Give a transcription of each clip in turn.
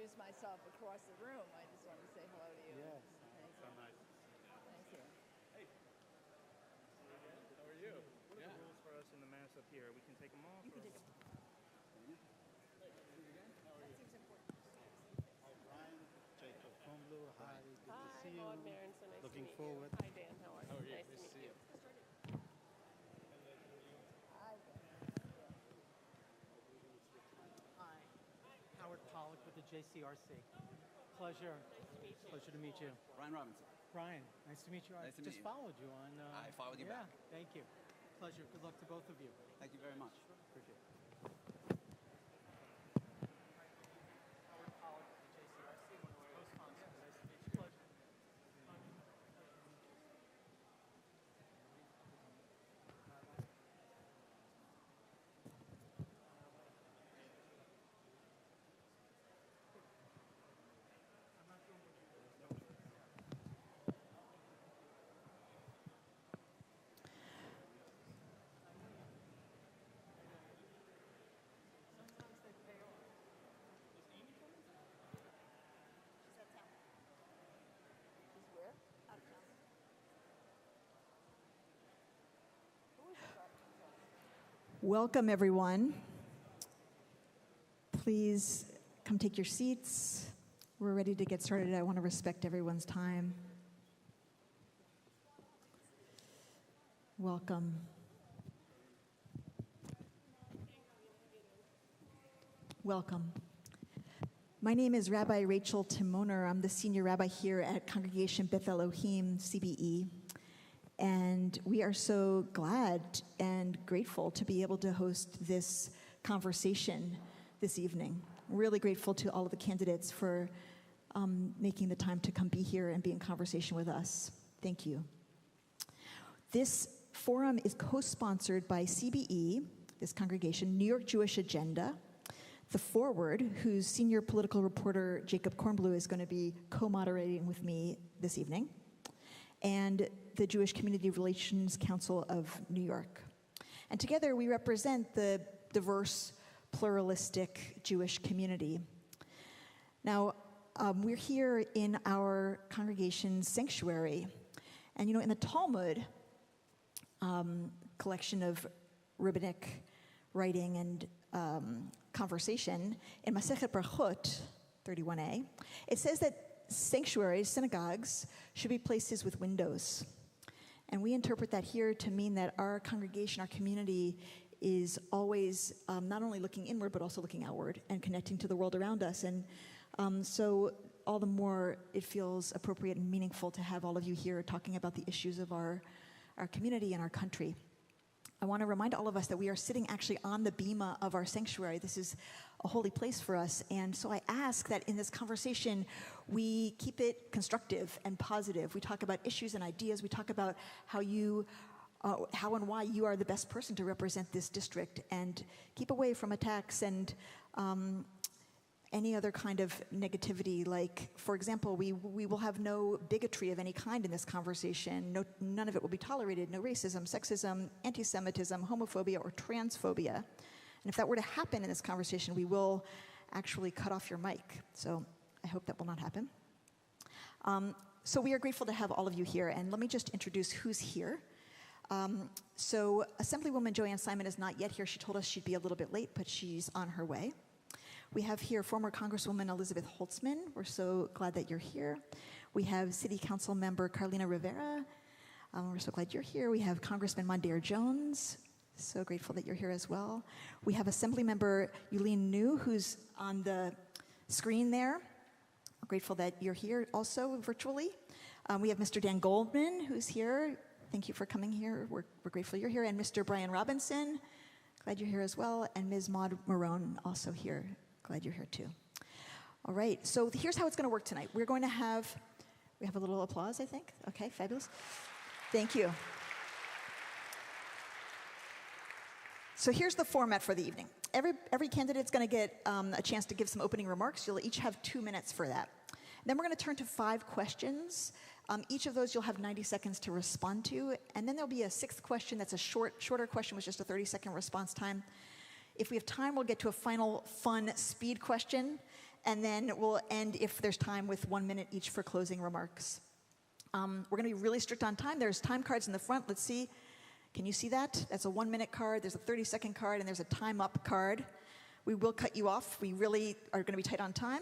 introduce myself across the room. I just wanted to say hello to you. Yes. Thank you. So nice. Thank you. Hey. How are you? What are the rules for us in the mass up here? We can take them off? You can take them. That seems important. Hi, Brian. Jacob Blue. Hi. Good to Hi, see you. Maud Marin, so nice Looking to meet forward. you. Hi, Dan. How are you? How are you? Nice to meet you. Hi. Hi, Howard Pollock with the JCRC. Pleasure. Nice to meet you. Pleasure to meet you. Brian Robinson. Brian, nice to meet you. Nice to meet just you. followed you on. I followed you yeah, back. Thank you. Pleasure. Good luck to both of you. Thank you very much. Appreciate it. Howard Pollock with the JCRC, one of the co-sponsors. Nice to meet you. Pleasure. She's where? Out of town. Who is that? Welcome, everyone. Please come take your seats. We're ready to get started. I want to respect everyone's time. Welcome. Welcome. My name is Rabbi Rachel Timoner. I'm the senior rabbi here at Congregation Beth Elohim, CBE. And we are so glad and grateful to be able to host this conversation this evening. Really grateful to all of the candidates for making the time to come be here and be in conversation with us. Thank you. This forum is co-sponsored by CBE, this congregation, New York Jewish Agenda, The Forward, whose senior political reporter Jacob Kornblue is going to be co-moderating with me this evening, and the Jewish Community Relations Council of New York. And together we represent the diverse, pluralistic Jewish community. Now, we're here in our congregation's sanctuary. And you know, in the Talmud, collection of rabbinic writing and conversation, in Masechet Brachot 31a, it says that sanctuaries, synagogues, should be places with windows. And we interpret that here to mean that our congregation, our community, is always not only looking inward, but also looking outward and connecting to the world around us. And so all the more it feels appropriate and meaningful to have all of you here talking about the issues of our community and our country. I want to remind all of us that we are sitting actually on the bima of our sanctuary. This is a holy place for us. And so I ask that in this conversation, we keep it constructive and positive. We talk about issues and ideas. We talk about how and why you are the best person to represent this district, and keep away from attacks and any other kind of negativity. Like, for example, we will have no bigotry of any kind in this conversation. None of it will be tolerated. No racism, sexism, anti-Semitism, homophobia, or transphobia. And if that were to happen in this conversation, we will actually cut off your mic. So I hope that will not happen. So we are grateful to have all of you here. And let me just introduce who's here. So Assemblywoman Joanne Simon is not yet here. She told us she'd be a little bit late, but she's on her way. We have here former Congresswoman Elizabeth Holtzman. We're so glad that you're here. We have City Council member Carlina Rivera. We're so glad you're here. We have Congressman Jones. So grateful that you're here as well. We have Assembly member Yulene New, who's on the screen there. We're grateful that you're here also virtually. We have Mr. Dan Goldman, who's here. Thank you for coming here. We're grateful you're here. And Mr. Brian Robinson, glad you're here as well. And Ms. Maud Marone, also here. Glad you're here too. All right, so here's how it's going to work tonight. We have a little applause, I think. Okay, fabulous. Thank you. So here's the format for the evening. Every candidate's going to get a chance to give some opening remarks. You'll each have 2 minutes for that. Then we're going to turn to 5 questions. Each of those you'll have 90 seconds to respond to. And then there'll be a 6th question that's a shorter question with just a 30-second response time. If we have time, we'll get to a final fun speed question. and then we'll end, if there's time, with 1 minute each for closing remarks. We're going to be really strict on time. There's time cards in the front. Let's see. Can you see that? That's a 1 minute card. There's a 30-second card, and there's a time up card. We will cut you off. We really are going to be tight on time.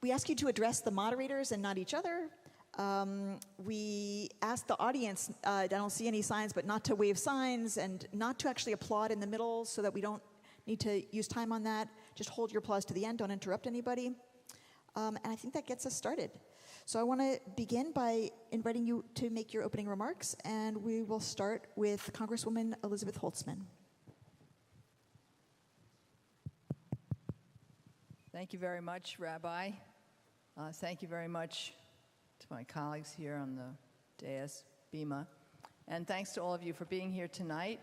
We ask you to address the moderators and not each other. We ask the audience, I don't see any signs, but not to wave signs and not to actually applaud in the middle so that we don't need to use time on that. Just hold your applause to the end. Don't interrupt anybody. And I think that gets us started. So I want to begin by inviting you to make your opening remarks, and we will start with Congresswoman Elizabeth Holtzman. Thank you very much, Rabbi. Thank you very much to my colleagues here on the dais, Bima. And thanks to all of you for being here tonight.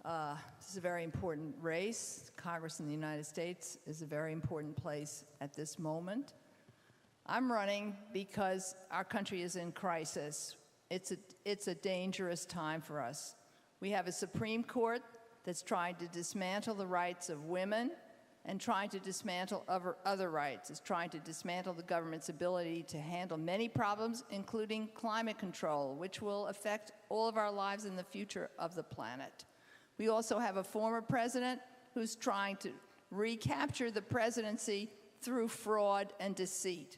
This is a very important race. Congress in the United States is a very important place at this moment. I'm running because our country is in crisis. It's a dangerous time for us. We have a Supreme Court that's trying to dismantle the rights of women and trying to dismantle other rights. It's trying to dismantle the government's ability to handle many problems, including climate control, which will affect all of our lives in the future of the planet. We also have a former president who's trying to recapture the presidency through fraud and deceit.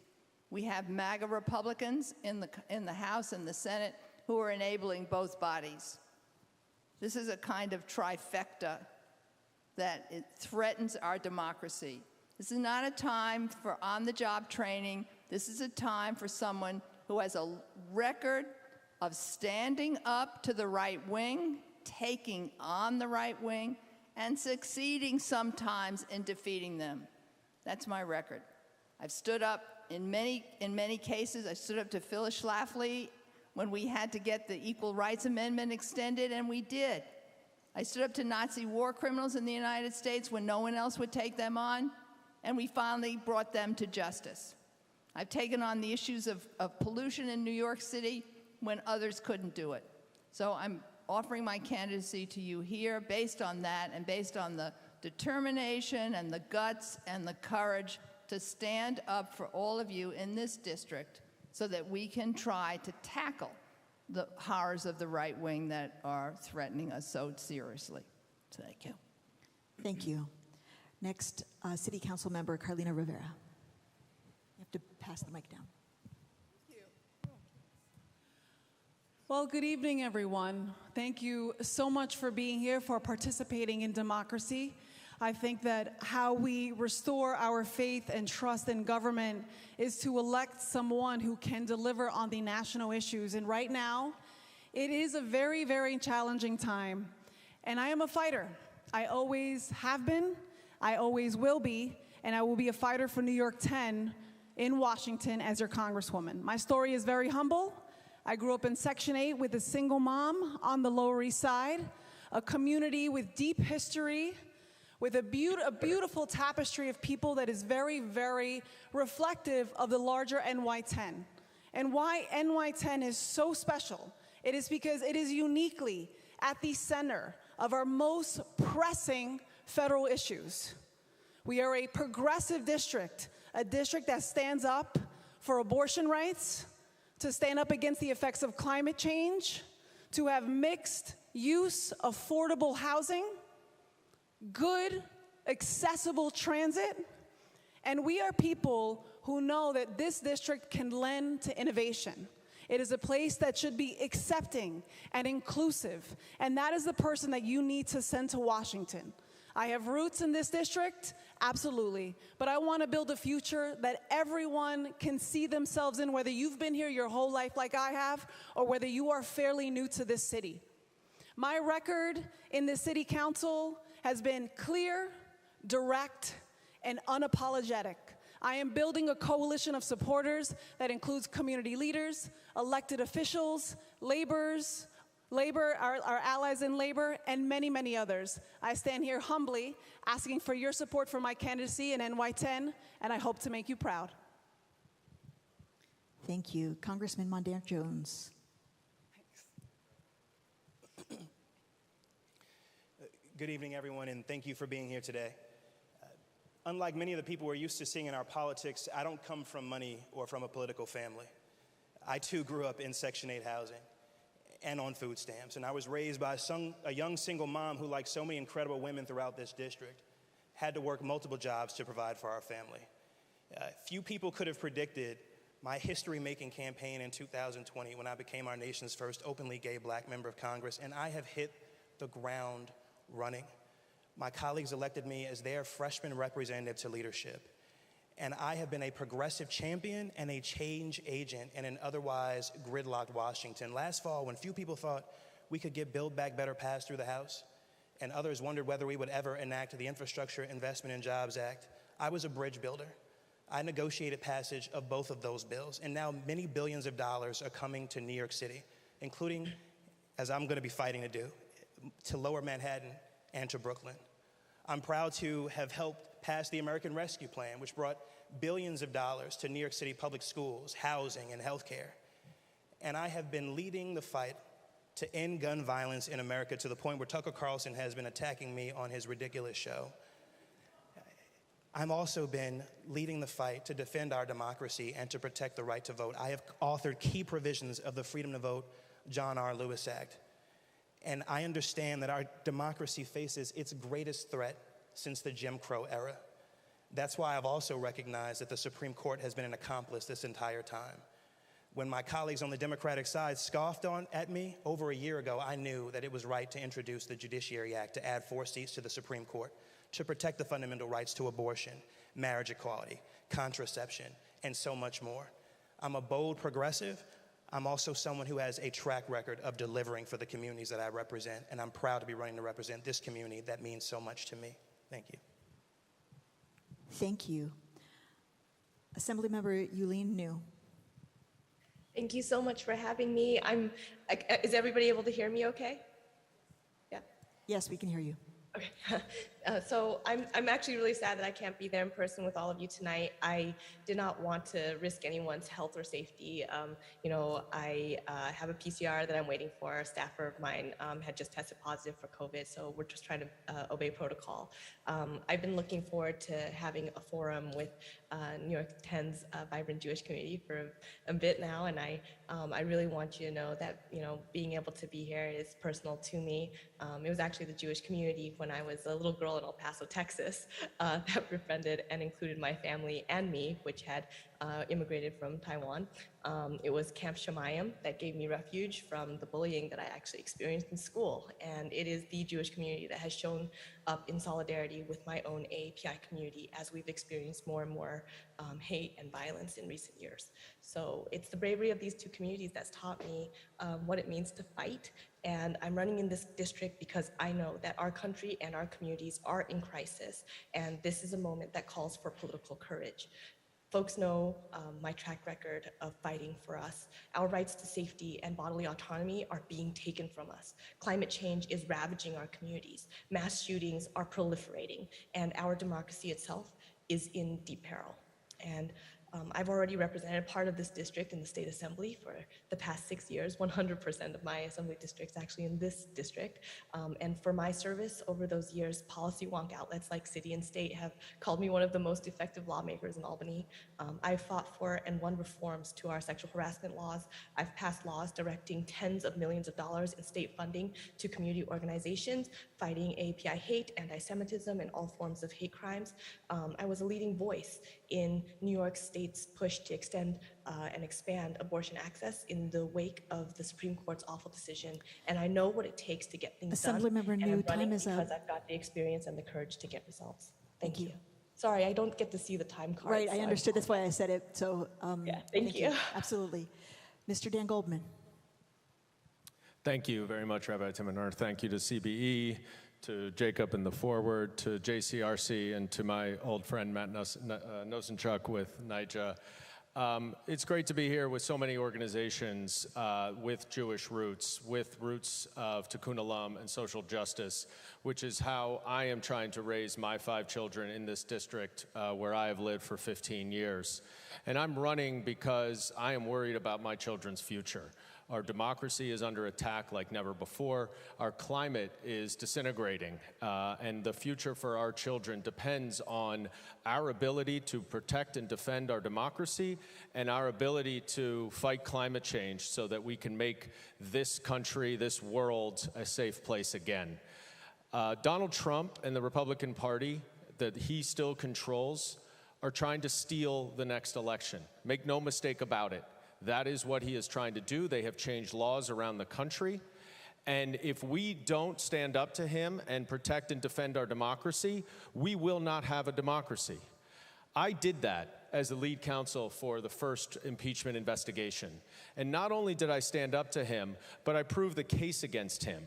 We have MAGA Republicans in the House and the Senate who are enabling both bodies. This is a kind of trifecta that it threatens our democracy. This is not a time for on-the-job training. This is a time for someone who has a record of standing up to the right wing, taking on the right wing, and succeeding sometimes in defeating them. That's my record. I've stood up in many cases. I stood up to Phyllis Schlafly when we had to get the Equal Rights Amendment extended, and we did. I stood up to Nazi war criminals in the United States when no one else would take them on, and we finally brought them to justice. I've taken on the issues of pollution in New York City when others couldn't do it. So I'm offering my candidacy to you here based on that and based on the determination and the guts and the courage to stand up for all of you in this district so that we can try to tackle the horrors of the right wing that are threatening us so seriously. Thank you. Thank you. Next, City Council Member Carlina Rivera. You have to pass the mic down. Well, good evening, everyone. Thank you so much for being here, for participating in democracy. I think that how we restore our faith and trust in government is to elect someone who can deliver on the national issues. And right now, it is a very, very challenging time. And I am a fighter. I always have been, I always will be, and I will be a fighter for New York-10 in Washington as your Congresswoman. My story is very humble. I grew up in Section 8 with a single mom on the Lower East Side, a community with deep history, with a beautiful tapestry of people that is very, very reflective of the larger NY-10. And why NY-10 is so special, it is because it is uniquely at the center of our most pressing federal issues. We are a progressive district, a district that stands up for abortion rights, to stand up against the effects of climate change, to have mixed use, affordable housing, good, accessible transit, and we are people who know that this district can lend to innovation. It is a place that should be accepting and inclusive, and that is the person that you need to send to Washington. I have roots in this district, absolutely, but I want to build a future that everyone can see themselves in, whether you've been here your whole life like I have, or whether you are fairly new to this city. My record in the city council has been clear, direct, and unapologetic. I am building a coalition of supporters that includes community leaders, elected officials, our allies in labor, and many, many others. I stand here humbly asking for your support for my candidacy in NY-10, and I hope to make you proud. Thank you. Congressman Jones. Good evening, everyone, and thank you for being here today. Unlike many of the people we're used to seeing in our politics, I don't come from money or from a political family. I too grew up in Section 8 housing and on food stamps, and I was raised by a young single mom who, like so many incredible women throughout this district, had to work multiple jobs to provide for our family. Few people could have predicted my history-making campaign in 2020 when I became our nation's first openly gay Black member of Congress, and I have hit the ground running. My colleagues elected me as their freshman representative to leadership, and I have been a progressive champion and a change agent in an otherwise gridlocked Washington. Last fall, when few people thought we could get Build Back Better passed through the House, and others wondered whether we would ever enact the Infrastructure Investment and Jobs Act, I was a bridge builder. I negotiated passage of both of those bills, and now many billions of dollars are coming to New York City, including, as I'm going to be fighting to do, to Lower Manhattan and to Brooklyn. I'm proud to have helped pass the American Rescue Plan, which brought billions of dollars to New York City public schools, housing, and healthcare. And I have been leading the fight to end gun violence in America to the point where Tucker Carlson has been attacking me on his ridiculous show. I've also been leading the fight to defend our democracy and to protect the right to vote. I have authored key provisions of the Freedom to Vote John R. Lewis Act. And I understand that our democracy faces its greatest threat since the Jim Crow era. That's why I've also recognized that the Supreme Court has been an accomplice this entire time. When my colleagues on the Democratic side scoffed at me over a year ago, I knew that it was right to introduce the Judiciary Act to add 4 seats to the Supreme Court to protect the fundamental rights to abortion, marriage equality, contraception, and so much more. I'm a bold progressive. I'm also someone who has a track record of delivering for the communities that I represent, and I'm proud to be running to represent this community that means so much to me. Thank you. Thank you. Assemblymember Yulene New. Thank you so much for having me. Is everybody able to hear me okay? Yeah. Yes, we can hear you. Okay. So I'm actually really sad that I can't be there in person with all of you tonight. I did not want to risk anyone's health or safety. I have a PCR that I'm waiting for. A staffer of mine had just tested positive for COVID, so we're just trying to obey protocol. I've been looking forward to having a forum with NY-10's vibrant Jewish community for a bit now, and I really want you to know that being able to be here is personal to me. It was actually the Jewish community when I was a little girl in El Paso, Texas, that befriended and included my family and me, which had immigrated from Taiwan. It was Camp Shemayim that gave me refuge from the bullying that I actually experienced in school. And it is the Jewish community that has shown up in solidarity with my own AAPI community as we've experienced more and more hate and violence in recent years. So it's the bravery of these two communities that's taught me what it means to fight. And I'm running in this district because I know that our country and our communities are in crisis. And this is a moment that calls for political courage. Folks know my track record of fighting for us. Our rights to safety and bodily autonomy are being taken from us. Climate change is ravaging our communities. Mass shootings are proliferating, and our democracy itself is in deep peril. And I've already represented part of this district in the state assembly for the past 6 years. 100% of my assembly district's actually in this district. And for my service over those years, policy wonk outlets like City and State have called me one of the most effective lawmakers in Albany. I've fought for and won reforms to our sexual harassment laws. I've passed laws directing tens of millions of dollars in state funding to community organizations fighting AAPI hate, anti-Semitism, and all forms of hate crimes. I was a leading voice in New York State's push to extend and expand abortion access in the wake of the Supreme Court's awful decision. And I know what it takes to get things done. Assemblymember New, time is up. Because I've got the experience and the courage to get results. Thank you. Sorry, I don't get to see the time card. Right, I understood. That's why I said it. So yeah, thank you. Absolutely. Mr. Dan Goldman. Thank you very much, Rabbi Timoner. Thank you to CBE, to Jacob in the forward, to JCRC, and to my old friend Matt Nosenchuk with NYJA. It's great to be here with so many organizations with Jewish roots, with roots of Tikkun Olam and social justice, which is how I am trying to raise my 5 children in this district where I have lived for 15 years. And I'm running because I am worried about my children's future. Our democracy is under attack like never before. Our climate is disintegrating, and the future for our children depends on our ability to protect and defend our democracy and our ability to fight climate change so that we can make this country, this world, a safe place again. Donald Trump and the Republican Party that he still controls are trying to steal the next election. Make no mistake about it. That is what he is trying to do. They have changed laws around the country. And if we don't stand up to him and protect and defend our democracy, we will not have a democracy. I did that as the lead counsel for the first impeachment investigation. And not only did I stand up to him, but I proved the case against him.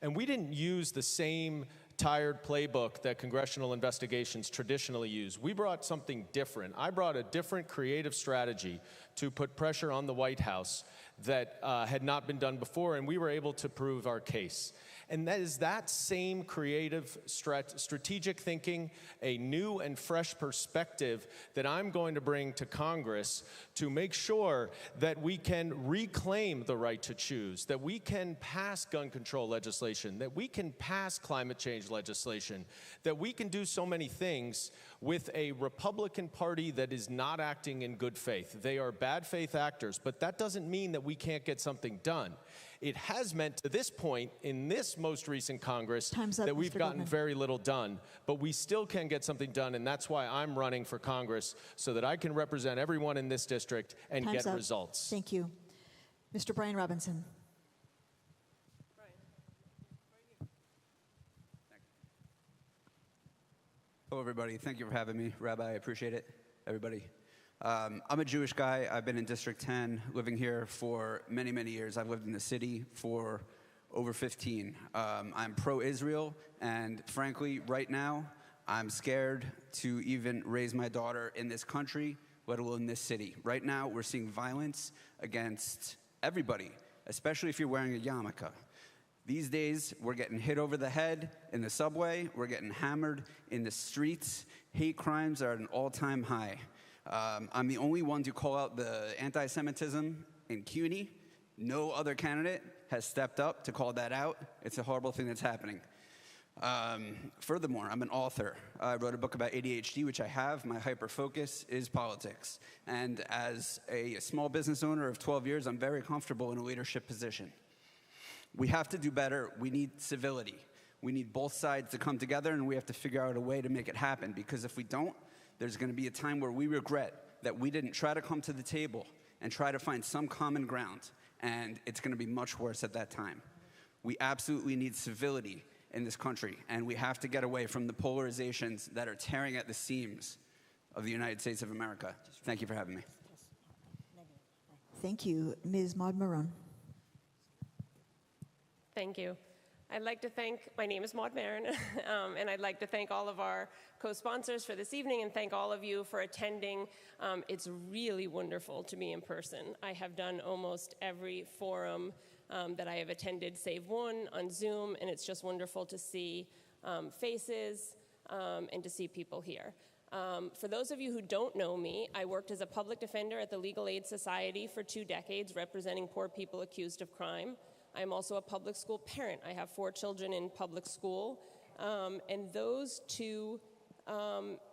And we didn't use the same tired playbook that congressional investigations traditionally use. We brought something different. I brought a different creative strategy to put pressure on the White House that had not been done before, and we were able to prove our case. And that is that same creative strategic thinking, a new and fresh perspective that I'm going to bring to Congress to make sure that we can reclaim the right to choose, that we can pass gun control legislation, that we can pass climate change legislation, that we can do so many things with a Republican Party that is not acting in good faith. They are bad faith actors, but that doesn't mean that we can't get something done. It has meant to this point in this most recent Congress that we've gotten very little done, but we still can get something done, and that's why I'm running for Congress so that I can represent everyone in this district and get results. Thank you. Mr. Brian Robinson. Hello, everybody. Thank you for having me. Rabbi, I appreciate it. Everybody. I'm a Jewish guy. I've been in District 10, living here for many, many years. I've lived in the city for over 15. I'm pro-Israel, and frankly, right now, I'm scared to even raise my daughter in this country, let alone in this city. Right now, we're seeing violence against everybody, especially if you're wearing a yarmulke. These days, we're getting hit over the head in the subway. We're getting hammered in the streets. Hate crimes are at an all-time high. I'm the only one to call out the anti-Semitism in CUNY. No other candidate has stepped up to call that out. It's a horrible thing that's happening. Furthermore, I'm an author. I wrote a book about ADHD, which I have. My hyper-focus is politics. And as a small business owner of 12 years, I'm very comfortable in a leadership position. We have to do better. We need civility. We need both sides to come together, and we have to figure out a way to make it happen. Because if we don't, there's going to be a time where we regret that we didn't try to come to the table and try to find some common ground, and it's going to be much worse at that time. We absolutely need civility in this country, and we have to get away from the polarizations that are tearing at the seams of the United States of America. Thank you for having me. Thank you. Ms. Maud Marone. Thank you. I'd like to thank, my name is Maud Maron, and I'd like to thank all of our co-sponsors for this evening and thank all of you for attending. It's really wonderful to be in person. I have done almost every forum that I have attended, save one, on Zoom, and it's just wonderful to see faces and to see people here. For those of you who don't know me, I worked as a public defender at the Legal Aid Society for 2 decades, representing poor people accused of crime. I'm also a public school parent. I have 4 children in public school, and those 2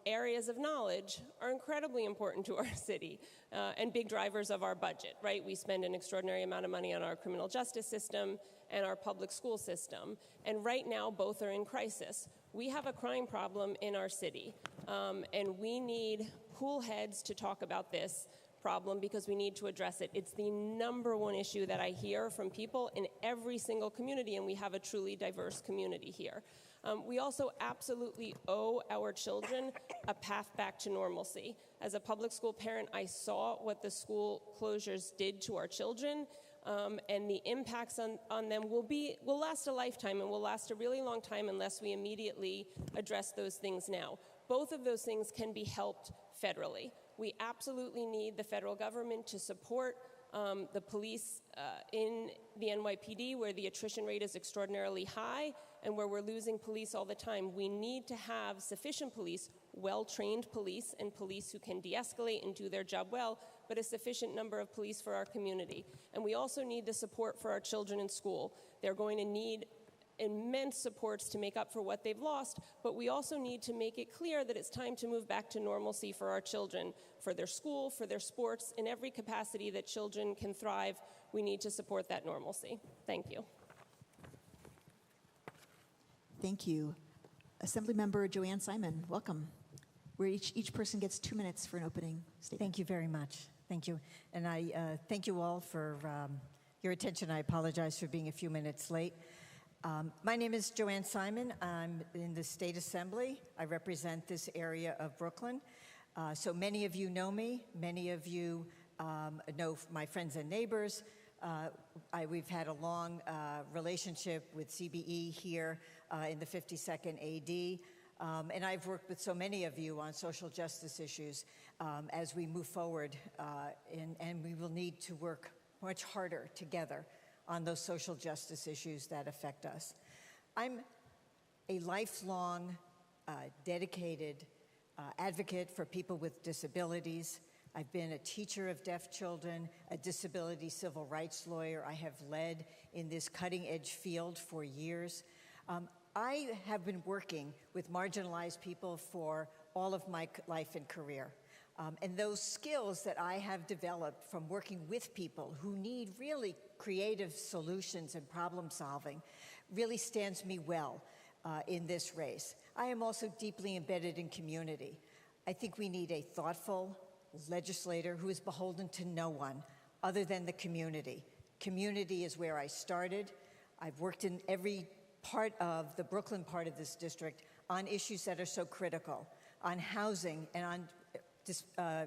areas of knowledge are incredibly important to our city and big drivers of our budget, right? We spend an extraordinary amount of money on our criminal justice system and our public school system, and right now both are in crisis. We have a crime problem in our city, and we need cool heads to talk about this problem because we need to address it. It's the #1 issue that I hear from people in every single community, and we have a truly diverse community here. We also absolutely owe our children a path back to normalcy. As a public school parent, I saw what the school closures did to our children, and the impacts on them will last a lifetime and will last a really long time unless we immediately address those things now. Both of those things can be helped federally. We absolutely need the federal government to support the police in the NYPD, where the attrition rate is extraordinarily high and where we're losing police all the time. We need to have sufficient police well-trained police and police who can de-escalate and do their job well, but a sufficient number of police for our community. And we also need the support for our children in school. They're going to need immense supports to make up for what they've lost, but we also need to make it clear that it's time to move back to normalcy for our children, for their school, for their sports, in every capacity that children can thrive. We need to support that normalcy. Thank you. Thank you. Assemblymember Joanne Simon, welcome. Where each person gets 2 minutes for an opening statement. Thank you very much. Thank you. And I thank you all for your attention. I apologize for being a few minutes late. My name is Joanne Simon. I'm in the State Assembly. I represent this area of Brooklyn. So many of you know me. Many of you know my friends and neighbors. We've had a long relationship with CBE here in the 52nd AD. And I've worked with so many of you on social justice issues as we move forward. And we will need to work much harder together on those social justice issues that affect us. I'm a lifelong, dedicated advocate for people with disabilities. I've been a teacher of deaf children, a disability civil rights lawyer. I have led in this cutting-edge field for years. I have been working with marginalized people for all of my life and career. And those skills that I have developed from working with people who need really creative solutions and problem solving really stands me well in this race. I am also deeply embedded in community. I think we need a thoughtful legislator who is beholden to no one other than the community. Community is where I started. I've worked in every part of the Brooklyn part of this district on issues that are so critical, on housing and on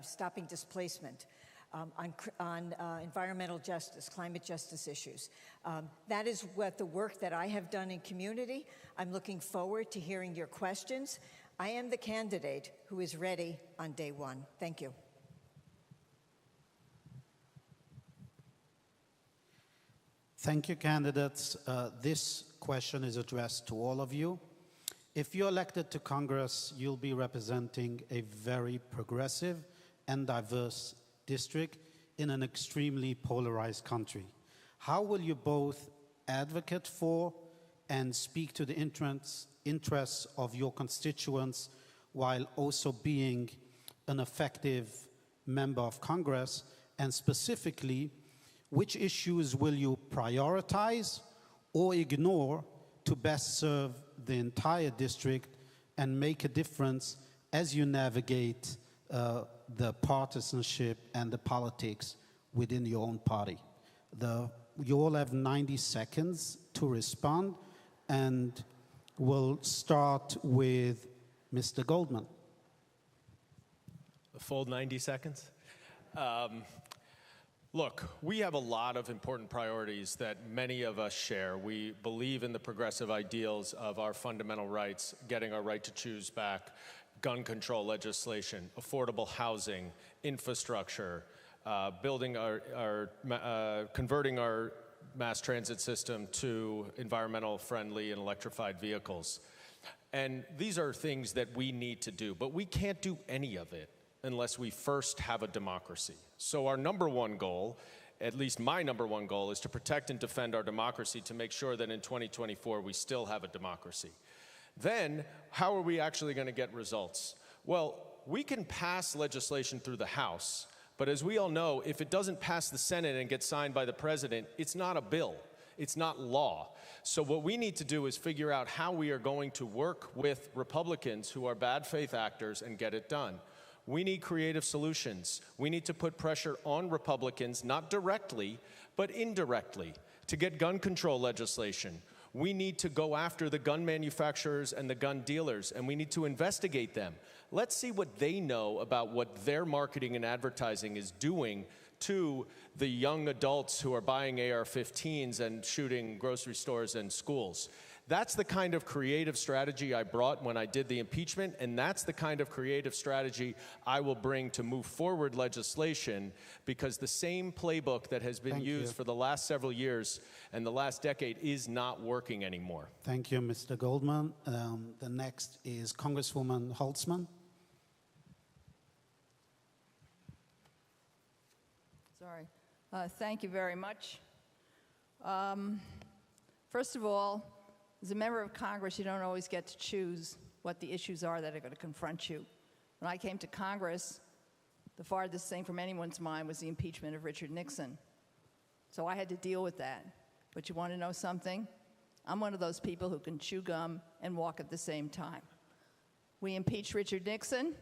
stopping displacement, on environmental justice, climate justice issues. That is what the work that I have done in community. I'm looking forward to hearing your questions. I am the candidate who is ready on day one. Thank you. Thank you, candidates. This question is addressed to all of you. If you're elected to Congress, you'll be representing a very progressive and diverse district in an extremely polarized country. How will you both advocate for and speak to the interests of your constituents while also being an effective member of Congress? And specifically, which issues will you prioritize or ignore to best serve the entire district and make a difference as you navigate the partisanship and the politics within your own party? You all have 90 seconds to respond, and we'll start with Mr. Goldman. A full 90 seconds? Look, we have a lot of important priorities that many of us share. We believe in the progressive ideals of our fundamental rights, getting our right to choose back, gun control legislation, affordable housing, infrastructure, converting our mass transit system to environmental friendly and electrified vehicles. And these are things that we need to do, but we can't do any of it unless we first have a democracy. So our number one goal, at least my number one goal, is to protect and defend our democracy to make sure that in 2024 we still have a democracy. Then, how are we actually going to get results? Well, we can pass legislation through the House, but as we all know, if it doesn't pass the Senate and get signed by the president, it's not a bill. It's not law. So what we need to do is figure out how we are going to work with Republicans who are bad faith actors and get it done. We need creative solutions. We need to put pressure on Republicans, not directly, but indirectly, to get gun control legislation. We need to go after the gun manufacturers and the gun dealers, and we need to investigate them. Let's see what they know about what their marketing and advertising is doing to the young adults who are buying AR-15s and shooting grocery stores and schools. That's the kind of creative strategy I brought when I did the impeachment, and that's the kind of creative strategy I will bring to move forward legislation, because the same playbook that has been used for the last several years and the last decade is not working anymore. Thank you, Mr. Goldman. The next is Congresswoman Holtzman. Sorry. Thank you very much. First of all, as a member of Congress, you don't always get to choose what the issues are that are going to confront you. When I came to Congress, the farthest thing from anyone's mind was the impeachment of Richard Nixon. So I had to deal with that. But you want to know something? I'm one of those people who can chew gum and walk at the same time. We impeached Richard Nixon,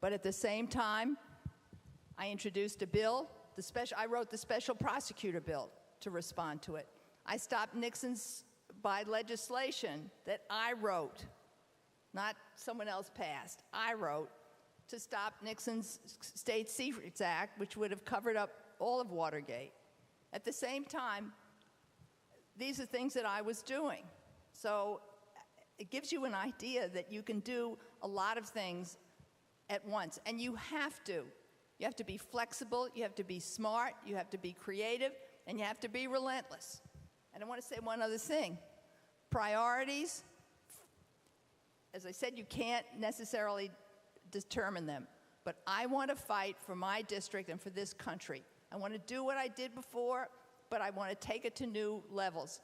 but at the same time, I introduced a bill. I wrote the special prosecutor bill to respond to it. I stopped Nixon's by legislation that I wrote, not someone else passed. I wrote to stop Nixon's State Secrets Act, which would have covered up all of Watergate. At the same time, these are things that I was doing. So it gives you an idea that you can do a lot of things at once, and you have to. You have to be flexible, you have to be smart, you have to be creative, and you have to be relentless. And I want to say one other thing. Priorities, as I said, you can't necessarily determine them, but I want to fight for my district and for this country. I want to do what I did before, but I want to take it to new levels.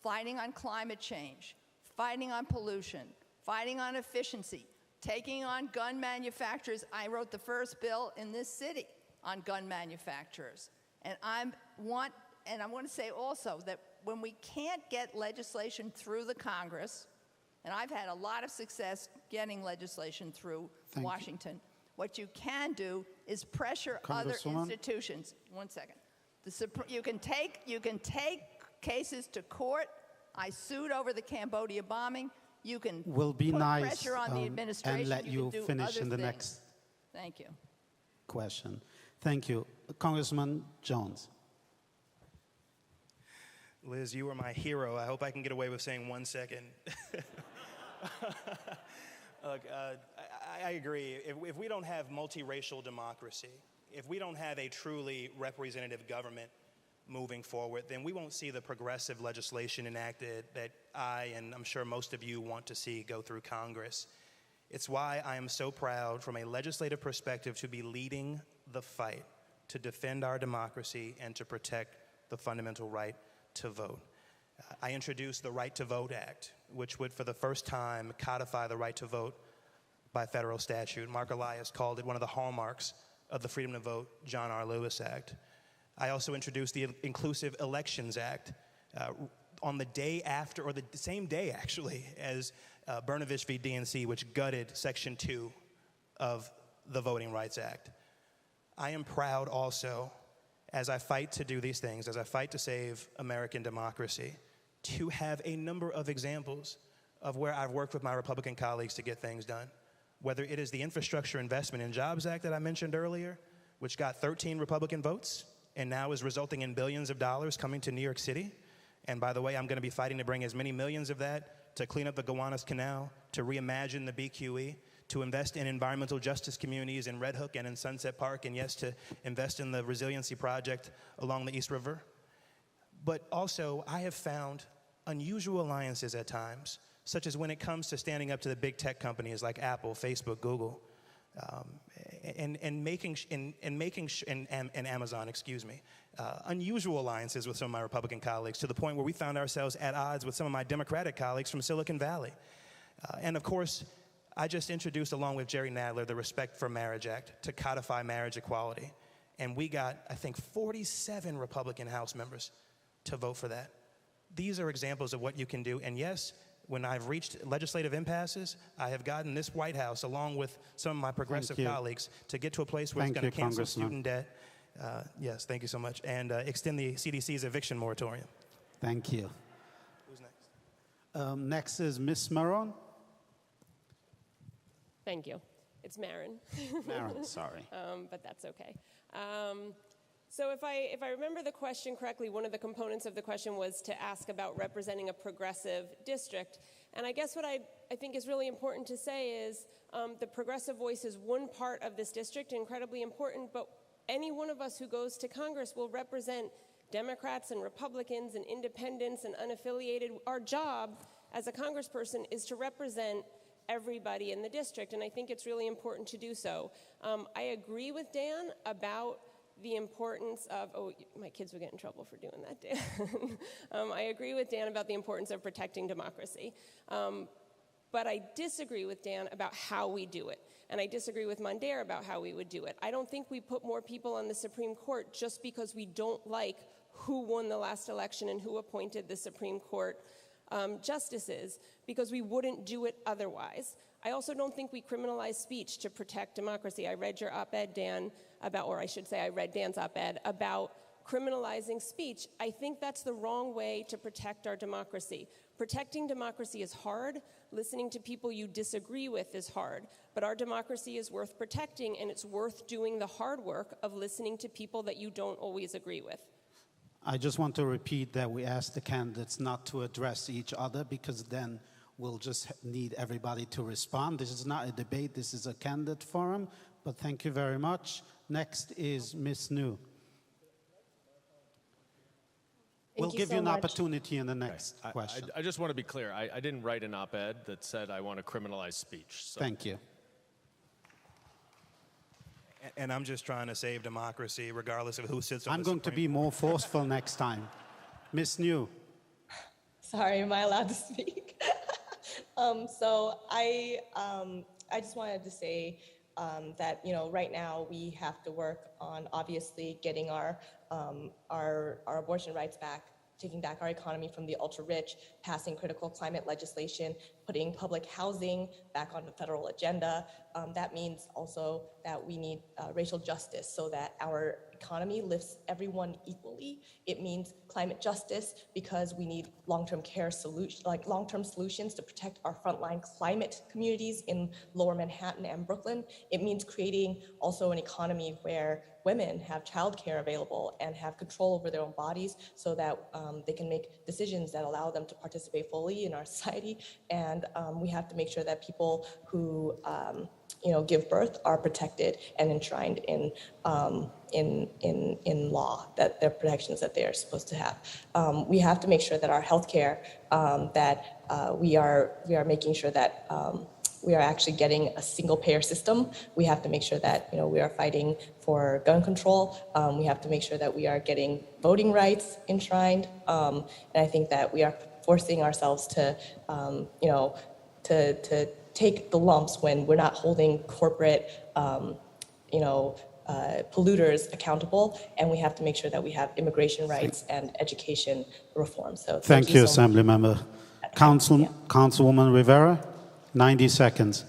Fighting on climate change, fighting on pollution, fighting on efficiency, taking on gun manufacturers. I wrote the first bill in this city on gun manufacturers. And I want to say also that when we can't get legislation through the Congress, and I've had a lot of success getting legislation through Washington, what you can do is pressure other institutions. One second. You can take cases to court. I sued over the Cambodia bombing. You can Will be put nice pressure on the administration. and let you can do finish other in the things. next Thank you. question. Thank you. Congressman Jones. Liz, you were my hero. I hope I can get away with saying 1 second. Look, I agree. If we don't have multiracial democracy, if we don't have a truly representative government moving forward, then we won't see the progressive legislation enacted that I, and I'm sure most of you, want to see go through Congress. It's why I am so proud from a legislative perspective to be leading the fight to defend our democracy and to protect the fundamental right to vote. I introduced the Right to Vote Act, which would for the first time codify the right to vote by federal statute. Mark Elias called it one of the hallmarks of the Freedom to Vote John R. Lewis Act. I also introduced the Inclusive Elections Act on the day after, or the same day actually, as Brnovich v. DNC, which gutted Section 2 of the Voting Rights Act. I am proud also, as I fight to do these things, as I fight to save American democracy, to have a number of examples of where I've worked with my Republican colleagues to get things done. Whether it is the Infrastructure Investment and Jobs Act that I mentioned earlier, which got 13 Republican votes and now is resulting in billions of dollars coming to New York City. And by the way, I'm going to be fighting to bring as many millions of that to clean up the Gowanus Canal, to reimagine the BQE, to invest in environmental justice communities in Red Hook and in Sunset Park, and yes, to invest in the resiliency project along the East River. But also, I have found unusual alliances at times, such as when it comes to standing up to the big tech companies like Apple, Facebook, Google, and Amazon, excuse me. Unusual alliances with some of my Republican colleagues, to the point where we found ourselves at odds with some of my Democratic colleagues from Silicon Valley. And of course, I just introduced, along with Jerry Nadler, the Respect for Marriage Act to codify marriage equality. And we got, I think, 47 Republican House members to vote for that. These are examples of what you can do. And yes, when I've reached legislative impasses, I have gotten this White House, along with some of my progressive colleagues, to get to a place where it's going to cancel student debt. Yes, thank you so much. And extend the CDC's eviction moratorium. Thank you. Who's next? Next is Ms. Maron. Thank you. It's Marin. Marin, sorry. But that's okay. So if I remember the question correctly, one of the components of the question was to ask about representing a progressive district. And I guess what I think is really important to say is the progressive voice is one part of this district, incredibly important, but any one of us who goes to Congress will represent Democrats and Republicans and independents and unaffiliated. Our job as a congressperson is to represent everybody in the district, and I think it's really important to do so. I agree with Dan about the importance of, oh, my kids would get in trouble for doing that, Dan. I agree with Dan about the importance of protecting democracy. But I disagree with Dan about how we do it. And I disagree with Mondaire about how we would do it. I don't think we put more people on the Supreme Court just because we don't like who won the last election and who appointed the Supreme Court justices, because we wouldn't do it otherwise. I also don't think we criminalize speech to protect democracy. I read your op-ed, Dan, about, or I should say I read Dan's op-ed about criminalizing speech. I think that's the wrong way to protect our democracy. Protecting democracy is hard. Listening to people you disagree with is hard. But our democracy is worth protecting, and it's worth doing the hard work of listening to people that you don't always agree with. I just want to repeat that we asked the candidates not to address each other, because then we'll just need everybody to respond. This is not a debate, this is a candidate forum, but thank you very much. Next is Ms. New. We'll give you an opportunity in the next question. I just want to be clear. I didn't write an op-ed that said I want to criminalize speech. So. Thank you. And I'm just trying to save democracy regardless of who sits on the I'm going to be more forceful next time. Ms. New. Sorry, am I allowed to speak? So I just wanted to say that, you know, right now we have to work on obviously getting our abortion rights back, taking back our economy from the ultra-rich, passing critical climate legislation, putting public housing back on the federal agenda. That means also that we need racial justice so that our economy lifts everyone equally. It means climate justice because we need long-term care solutions, like long-term solutions to protect our frontline climate communities in Lower Manhattan and Brooklyn. It means creating also an economy where women have childcare available and have control over their own bodies so that they can make decisions that allow them to participate fully in our society. And we have to make sure that people who give birth are protected and enshrined in law, that their protections that they are supposed to have. We have to make sure that our healthcare, we are making sure that we are actually getting a single payer system. We have to make sure that we are fighting for gun control. We have to make sure that we are getting voting rights enshrined. And I think that we are forcing ourselves to to take the lumps when we're not holding corporate polluters accountable, and we have to make sure that we have immigration rights and education reform. So thank you, so Assembly Member. Councilwoman Rivera, 90 seconds.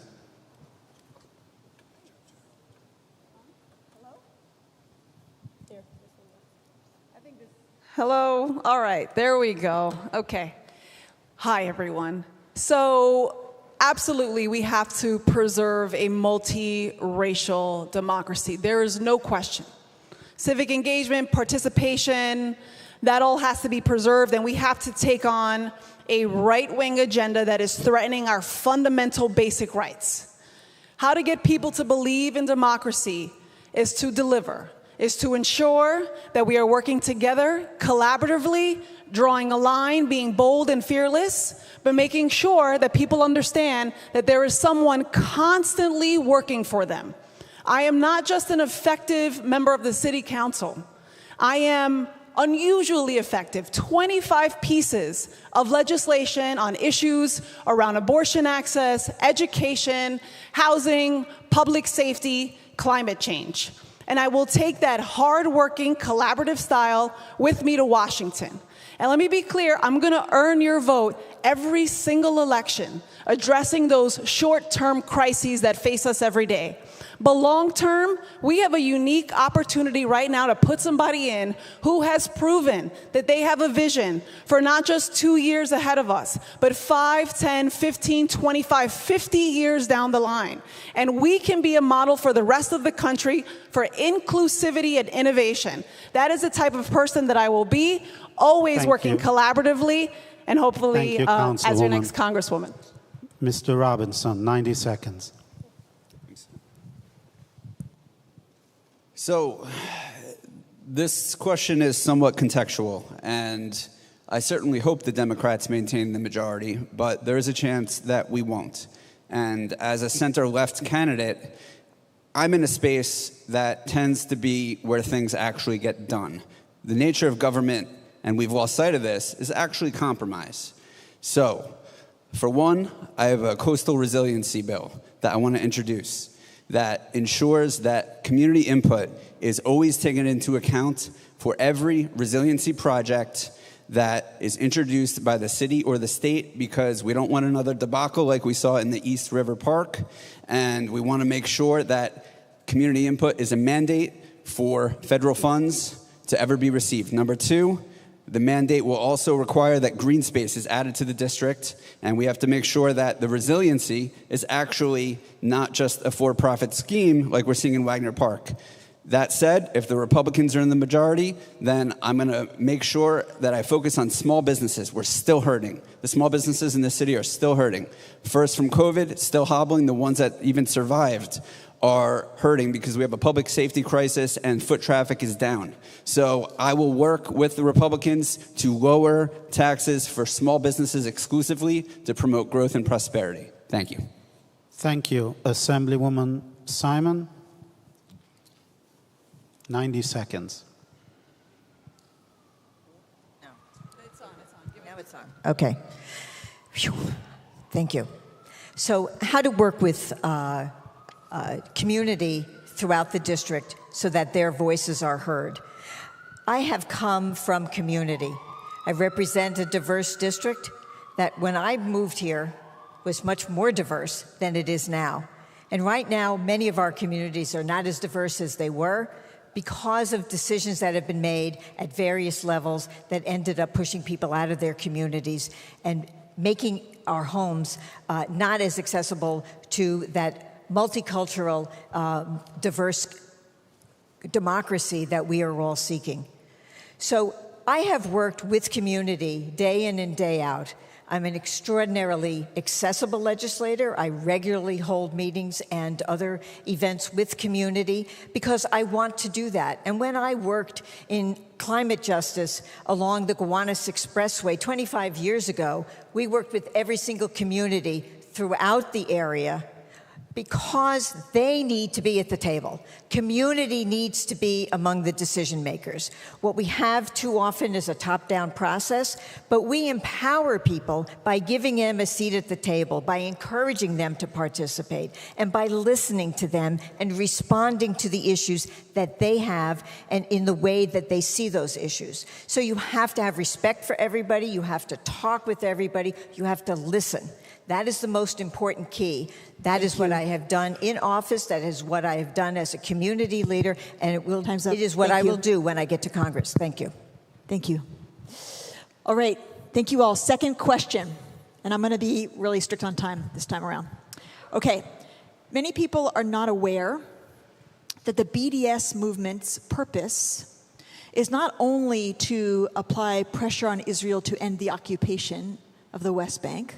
Hello? All right, there we go. Okay. Hi, everyone. So, absolutely, we have to preserve a multiracial democracy. There is no question. Civic engagement, participation, that all has to be preserved, and we have to take on a right-wing agenda that is threatening our fundamental basic rights. How to get people to believe in democracy is to deliver, is to ensure that we are working together, collaboratively, drawing a line, being bold and fearless, but making sure that people understand that there is someone constantly working for them. I am not just an effective member of the city council. I am unusually effective. 25 pieces of legislation on issues around abortion access, education, housing, public safety, climate change. And I will take that hard-working, collaborative style with me to Washington. And let me be clear, I'm going to earn your vote every single election, addressing those short-term crises that face us every day. But long-term, we have a unique opportunity right now to put somebody in who has proven that they have a vision for not just 2 years ahead of us, but 5, 10, 15, 25, 50 years down the line. And we can be a model for the rest of the country for inclusivity and innovation. That is the type of person that I will be, always working collaboratively, and hopefully as your next Congresswoman. Mr. Robinson, 90 seconds. So this question is somewhat contextual, and I certainly hope the Democrats maintain the majority, but there is a chance that we won't. And as a center-left candidate, I'm in a space that tends to be where things actually get done. The nature of government, and we've lost sight of this, is actually compromise. So, for one, I have a coastal resiliency bill that I want to introduce that ensures that community input is always taken into account for every resiliency project that is introduced by the city or the state, because we don't want another debacle like we saw in the East River Park, and we want to make sure that community input is a mandate for federal funds to ever be received. Number two, the mandate will also require that green space is added to the district, and we have to make sure that the resiliency is actually not just a for-profit scheme like we're seeing in Wagner Park. That said, if the Republicans are in the majority, then I'm going to make sure that I focus on small businesses. We're still hurting. The small businesses in the city are still hurting. First from COVID, still hobbling. The ones that even survived are hurting because we have a public safety crisis and foot traffic is down. So I will work with the Republicans to lower taxes for small businesses exclusively to promote growth and prosperity. Thank you. Thank you. Assemblywoman Simon. 90 seconds. No. It's on. Now it's on. Okay. Phew. Thank you. So how to work with community throughout the district so that their voices are heard. I have come from community. I represent a diverse district that when I moved here was much more diverse than it is now. And right now, many of our communities are not as diverse as they were because of decisions that have been made at various levels that ended up pushing people out of their communities and making our homes not as accessible to that multicultural, diverse democracy that we are all seeking. So I have worked with community day in and day out. I'm an extraordinarily accessible legislator. I regularly hold meetings and other events with community because I want to do that. And when I worked in climate justice along the Gowanus Expressway 25 years ago, we worked with every single community throughout the area because they need to be at the table. Community needs to be among the decision makers. What we have too often is a top-down process, but we empower people by giving them a seat at the table, by encouraging them to participate, and by listening to them and responding to the issues that they have and in the way that they see those issues. So you have to have respect for everybody, you have to talk with everybody, you have to listen. That is the most important key. That is what I have done in office. That is what I have done as a community leader, and it is what I will do when I get to Congress. Thank you. Thank you. All right. Thank you all. Second question, and I'm going to be really strict on time this time around. Okay. Many people are not aware that the BDS movement's purpose is not only to apply pressure on Israel to end the occupation of the West Bank,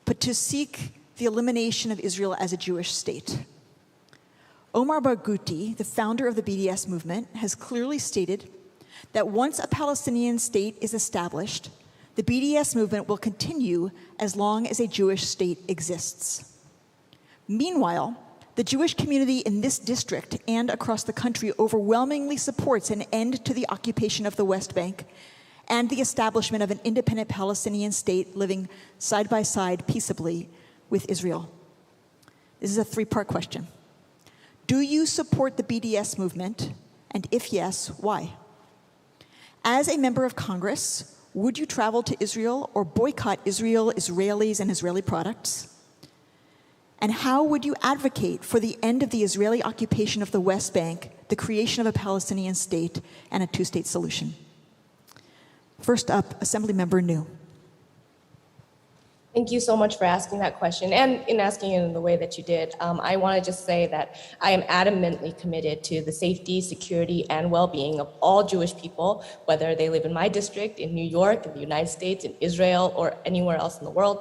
but to seek the elimination of Israel as a Jewish state. Omar Barghouti, the founder of the BDS movement, has clearly stated that once a Palestinian state is established, the BDS movement will continue as long as a Jewish state exists. Meanwhile, the Jewish community in this district and across the country overwhelmingly supports an end to the occupation of the West Bank and the establishment of an independent Palestinian state living side by side peaceably with Israel. This is a three-part question. Do you support the BDS movement? And if yes, why? As a member of Congress, would you travel to Israel or boycott Israel, Israelis, and Israeli products? And how would you advocate for the end of the Israeli occupation of the West Bank, the creation of a Palestinian state, and a two-state solution? First up, Assemblymember New. Thank you so much for asking that question and in asking it in the way that you did. I want to just say that I am adamantly committed to the safety, security, and well-being of all Jewish people, whether they live in my district, in New York, in the United States, in Israel, or anywhere else in the world.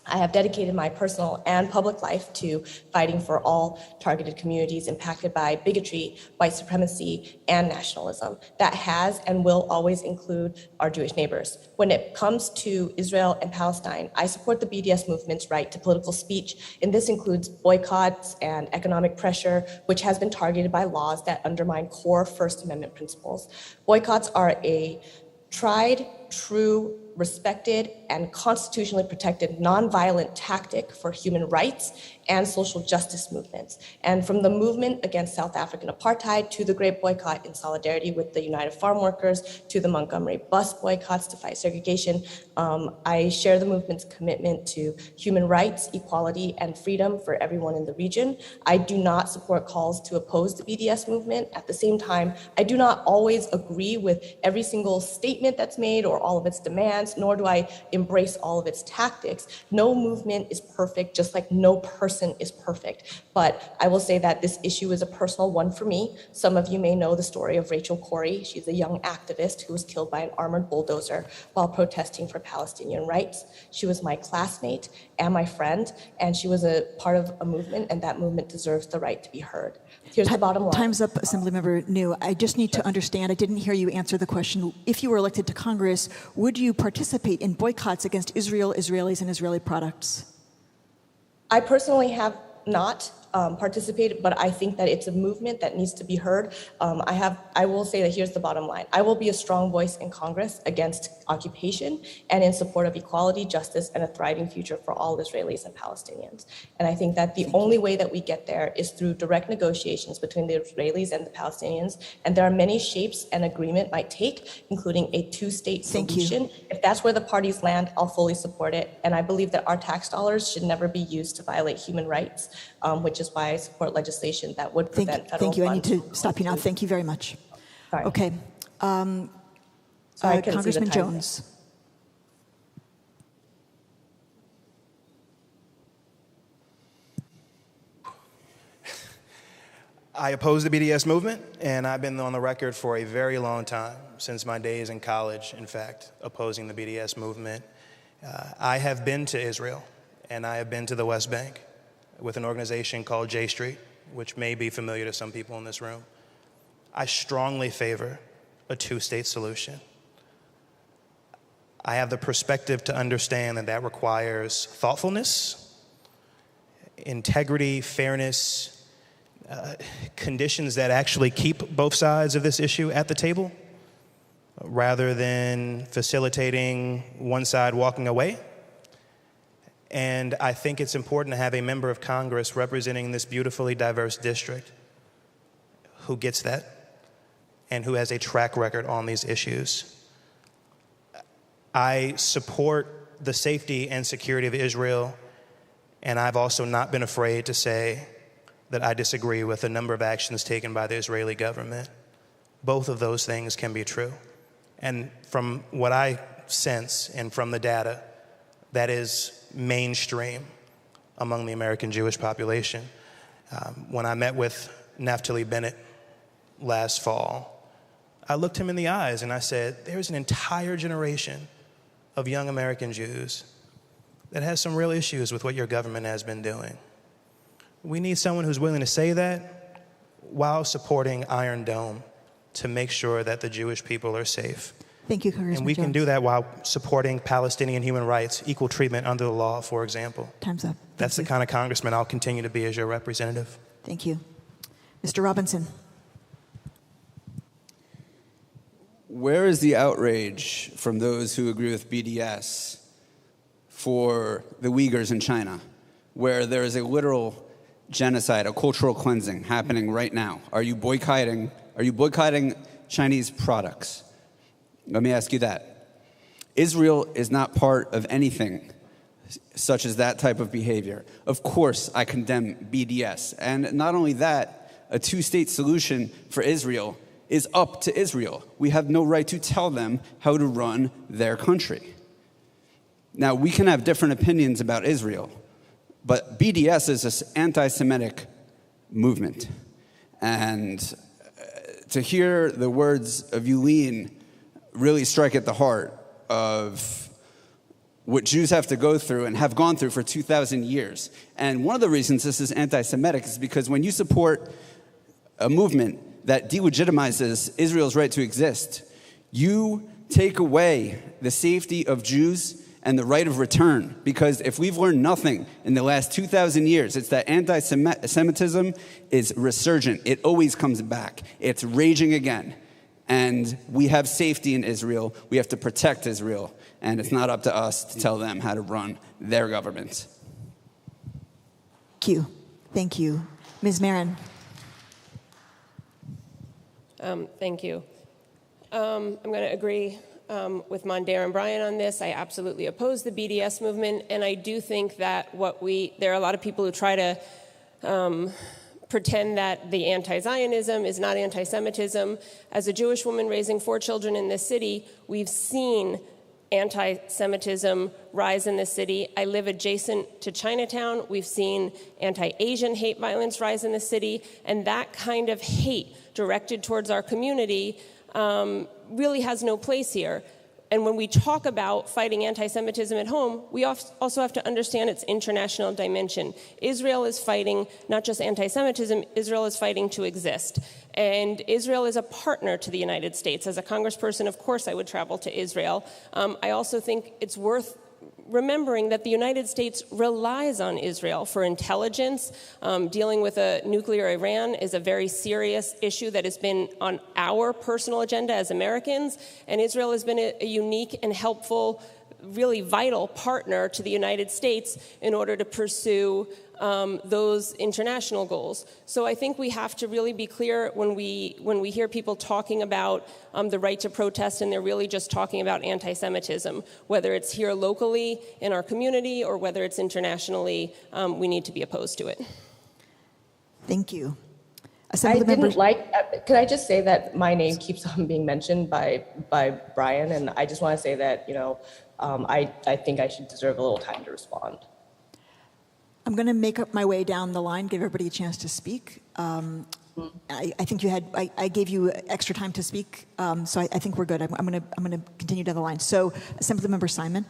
I have dedicated my personal and public life to fighting for all targeted communities impacted by bigotry, white supremacy, and nationalism. That has and will always include our Jewish neighbors. When it comes to Israel and Palestine, I support the BDS movement's right to political speech, and this includes boycotts and economic pressure, which has been targeted by laws that undermine core First Amendment principles. Boycotts are a tried, true, respected, and constitutionally protected nonviolent tactic for human rights and social justice movements. And from the movement against South African apartheid to the Great Boycott in solidarity with the United Farm Workers to the Montgomery bus boycotts to fight segregation, I share the movement's commitment to human rights, equality, and freedom for everyone in the region. I do not support calls to oppose the BDS movement. At the same time, I do not always agree with every single statement that's made or all of its demands, nor do I embrace all of its tactics. No movement is perfect, just like no person is perfect. But I will say that this issue is a personal one for me. Some of you may know the story of Rachel Corrie. She's a young activist who was killed by an armored bulldozer while protesting for Palestinian rights. She was my classmate and my friend, and she was a part of a movement, and that movement deserves the right to be heard. Here's the bottom line. Time's up, Assemblymember New. I just need to understand, I didn't hear you answer the question. If you were elected to Congress, would you participate in boycotts against Israel, Israelis, and Israeli products? I personally have not participated, but I think that it's a movement that needs to be heard. I will say that here's the bottom line. I will be a strong voice in Congress against occupation and in support of equality, justice, and a thriving future for all Israelis and Palestinians. And I think that the only way that we get there is through direct negotiations between the Israelis and the Palestinians. And there are many shapes an agreement might take, including a two-state solution. If that's where the parties land, I'll fully support it. And I believe that our tax dollars should never be used to violate human rights, which is why I support legislation that would prevent federal Thank you. I need funds to stop you now. Thank you very much. Sorry. Okay. Sorry, I couldn't see the Congressman time. Jones. I oppose the BDS movement, and I've been on the record for a very long time, since my days in college, in fact, opposing the BDS movement. I have been to Israel, and I have been to the West Bank with an organization called J Street, which may be familiar to some people in this room. I strongly favor a two-state solution. I have the perspective to understand that that requires thoughtfulness, integrity, fairness, conditions that actually keep both sides of this issue at the table, rather than facilitating one side walking away. And I think it's important to have a member of Congress representing this beautifully diverse district who gets that and who has a track record on these issues. I support the safety and security of Israel, and I've also not been afraid to say that I disagree with a number of actions taken by the Israeli government. Both of those things can be true. And from what I sense and from the data, that is mainstream among the American Jewish population. When I met with Naftali Bennett last fall, I looked him in the eyes and I said, there's an entire generation of young American Jews that has some real issues with what your government has been doing. We need someone who's willing to say that while supporting Iron Dome to make sure that the Jewish people are safe. Thank you, Congressman And we can Jones. do that while supporting Palestinian human rights, equal treatment under the law, for example. Time's up. That's the kind of congressman I'll continue to be as your representative. Thank you. Mr. Robinson. Where is the outrage from those who agree with BDS for the Uyghurs in China, where there is a literal genocide, a cultural cleansing happening right now? Are you boycotting Chinese products? Let me ask you that. Israel is not part of anything such as that type of behavior. Of course, I condemn BDS. And not only that, a two-state solution for Israel is up to Israel. We have no right to tell them how to run their country. Now, we can have different opinions about Israel, but BDS is an anti-Semitic movement. And to hear the words of Yulene really strike at the heart of what Jews have to go through and have gone through for 2,000 years. And one of the reasons this is anti-Semitic is because when you support a movement that delegitimizes Israel's right to exist, you take away the safety of Jews and the right of return. Because if we've learned nothing in the last 2,000 years, it's that anti-Semitism is resurgent. It always comes back. It's raging again. And we have safety in Israel. We have to protect Israel. And it's not up to us to tell them how to run their government. Thank you. Thank you. Ms. Marin. Thank you. I'm going to agree with Mondaire and Brian on this. I absolutely oppose the BDS movement, and I do think that there are a lot of people who try to pretend that the anti-Zionism is not anti-Semitism. As a Jewish woman raising 4 children in this city, we've seen anti-Semitism rise in the city. I live adjacent to Chinatown. We've seen anti-Asian hate violence rise in the city, and that kind of hate directed towards our community really has no place here. And when we talk about fighting anti-Semitism at home, we also have to understand its international dimension. Israel is fighting not just anti-Semitism, Israel is fighting to exist. And Israel is a partner to the United States. As a congressperson, of course, I would travel to Israel. I also think it's worth remembering that the United States relies on Israel for intelligence. Dealing with a nuclear Iran is a very serious issue that has been on our personal agenda as Americans, and Israel has been a unique and helpful, really vital partner to the United States in order to pursue those international goals. So I think we have to really be clear when we hear people talking about the right to protest, and they're really just talking about anti-Semitism. Whether it's here locally in our community or whether it's internationally, we need to be opposed to it. Thank you. Could I just say that my name keeps on being mentioned by Brian, and I just want to say that, I think I should deserve a little time to respond. I'm going to make up my way down the line, give everybody a chance to speak. I think I gave you extra time to speak, so I think we're good. I'm going to continue down the line. So, Assemblymember Simon.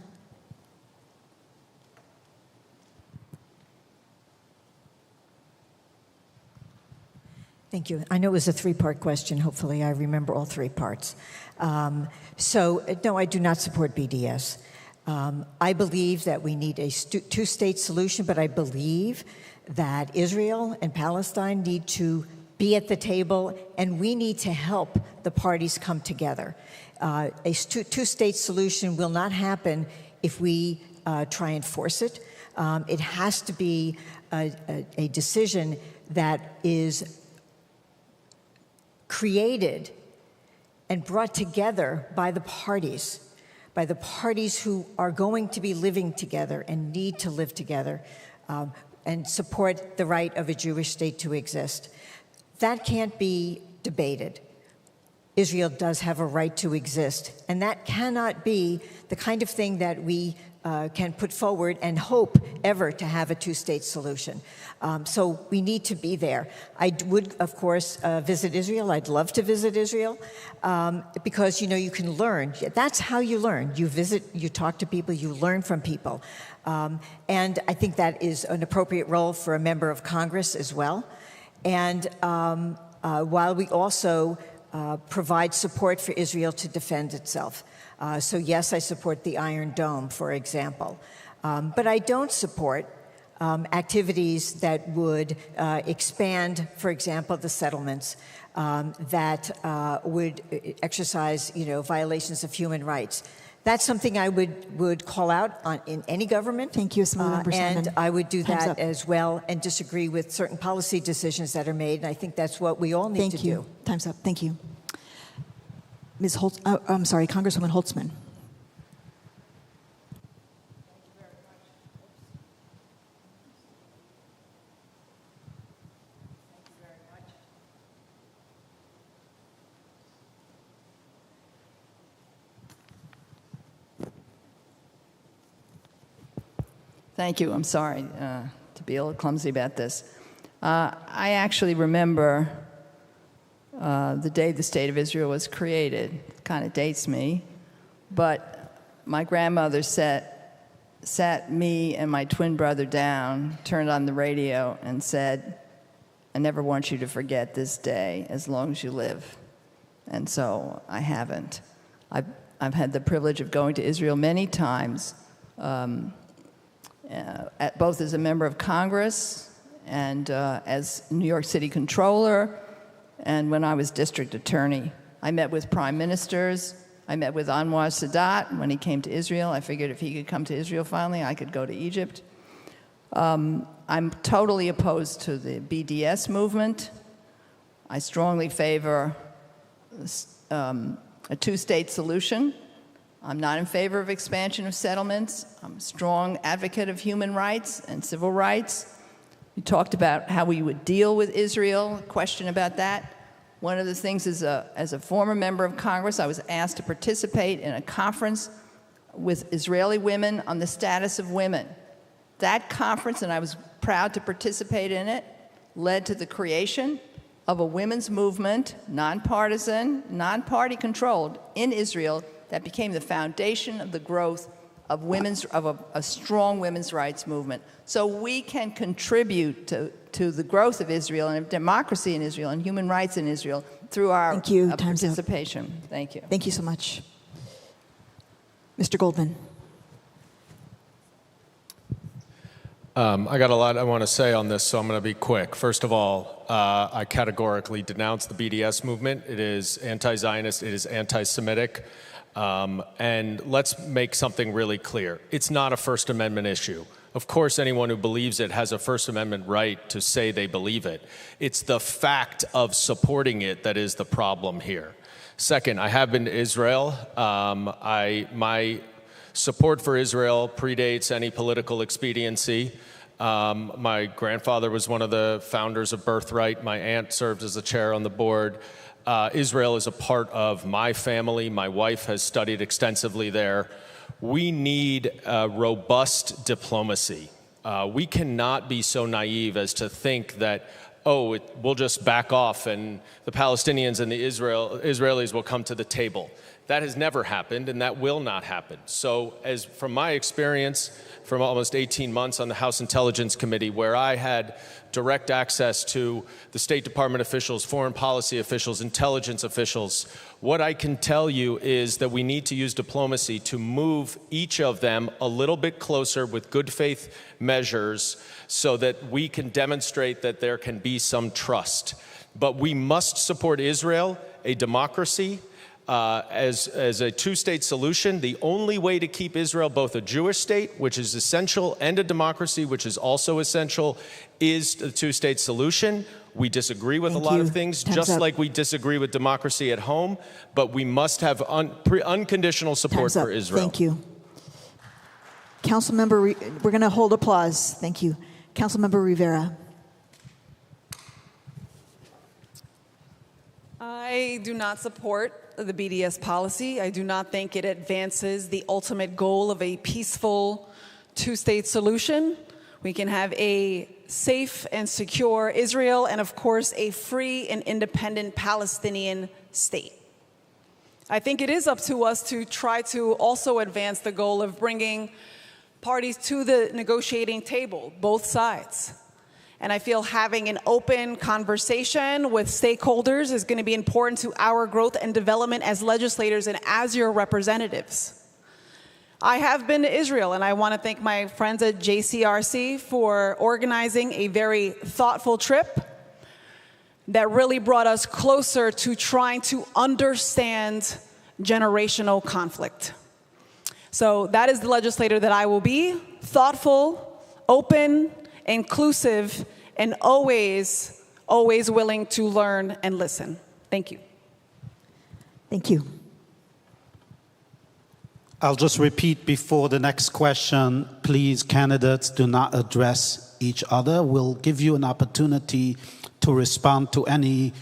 Thank you. I know it was a 3-part question. Hopefully I remember all 3 parts. No, I do not support BDS. I believe that we need a 2-state solution, but I believe that Israel and Palestine need to be at the table, and we need to help the parties come together. A 2-state solution will not happen if we try and force it. It has to be a decision that is created and brought together by the parties who are going to be living together and need to live together and support the right of a Jewish state to exist. That can't be debated. Israel does have a right to exist, and that cannot be the kind of thing that we can put forward and hope ever to have a 2-state solution. So we need to be there. I would, of course, visit Israel. I'd love to visit Israel because, you can learn. That's how you learn. You visit, you talk to people, you learn from people. And I think that is an appropriate role for a member of Congress as well. And while we also provide support for Israel to defend itself. So yes, I support the Iron Dome, for example. But I don't support activities that would expand, for example, the settlements, that would exercise, violations of human rights. That's something I would call out in any government. Thank you, Assemblymember Simon. And I would do Time's that up. as well and disagree with certain policy decisions that are made. And I think that's what we all need to do. Time's up. Thank you. Congresswoman Holtzman. Thank you. I'm sorry to be a little clumsy about this. I actually remember the day the State of Israel was created. Kind of dates me. But my grandmother set sat me and my twin brother down, turned on the radio, and said, "I never want you to forget this day as long as you live." And so I haven't. I've had the privilege of going to Israel many times, both as a member of Congress and as New York City Controller, and when I was district attorney. I met with prime ministers. I met with Anwar Sadat when he came to Israel. I figured if he could come to Israel finally, I could go to Egypt. I'm totally opposed to the BDS movement. I strongly favor a two-state solution. I'm not in favor of expansion of settlements. I'm a strong advocate of human rights and civil rights. You talked about how we would deal with Israel, a question about that. One of the things as a former member of Congress, I was asked to participate in a conference with Israeli women on the status of women. That conference, and I was proud to participate in it, led to the creation of a women's movement, nonpartisan, non-party controlled, in Israel that became the foundation of the growth of a strong women's rights movement. So we can contribute to the growth of Israel and of democracy in Israel and human rights in Israel through our participation. Thank you. Thank you so much. Mr. Goldman. I got a lot I want to say on this, so I'm going to be quick. First of all, I categorically denounce the BDS movement. It is anti-Zionist, it is anti-Semitic, and let's make something really clear. It's not a First Amendment issue. Of course, anyone who believes it has a First Amendment right to say they believe it. It's the fact of supporting it that is the problem here. Second, I have been to Israel. My support for Israel predates any political expediency. My grandfather was one of the founders of Birthright. My aunt served as the chair on the board. Israel is a part of my family. My wife has studied extensively there. We need robust diplomacy. We cannot be so naive as to think that, we'll just back off and the Palestinians and the Israelis will come to the table. That has never happened, and that will not happen. So from my experience, from almost 18 months on the House Intelligence Committee, where I had direct access to the State Department officials, foreign policy officials, intelligence officials, what I can tell you is that we need to use diplomacy to move each of them a little bit closer with good faith measures so that we can demonstrate that there can be some trust. But we must support Israel, a democracy, as a two-state solution. The only way to keep Israel both a Jewish state, which is essential, and a democracy, which is also essential, is the two-state solution. We disagree with a lot of things, just like we disagree with democracy at home, but we must have unconditional support for Israel. Thank you. Councilmember, we're going to hold applause. Thank you. Councilmember Rivera. I do not support the BDS policy. I do not think it advances the ultimate goal of a peaceful two-state solution. We can have a safe and secure Israel and, of course, a free and independent Palestinian state. I think it is up to us to try to also advance the goal of bringing parties to the negotiating table, both sides. And I feel having an open conversation with stakeholders is going to be important to our growth and development as legislators and as your representatives. I have been to Israel, and I want to thank my friends at JCRC for organizing a very thoughtful trip that really brought us closer to trying to understand generational conflict. So that is the legislator that I will be: thoughtful, open, inclusive, and always willing to learn and listen. Thank you. Thank you. I'll just repeat before the next question, please, candidates, do not address each other. We'll give you an opportunity to respond to any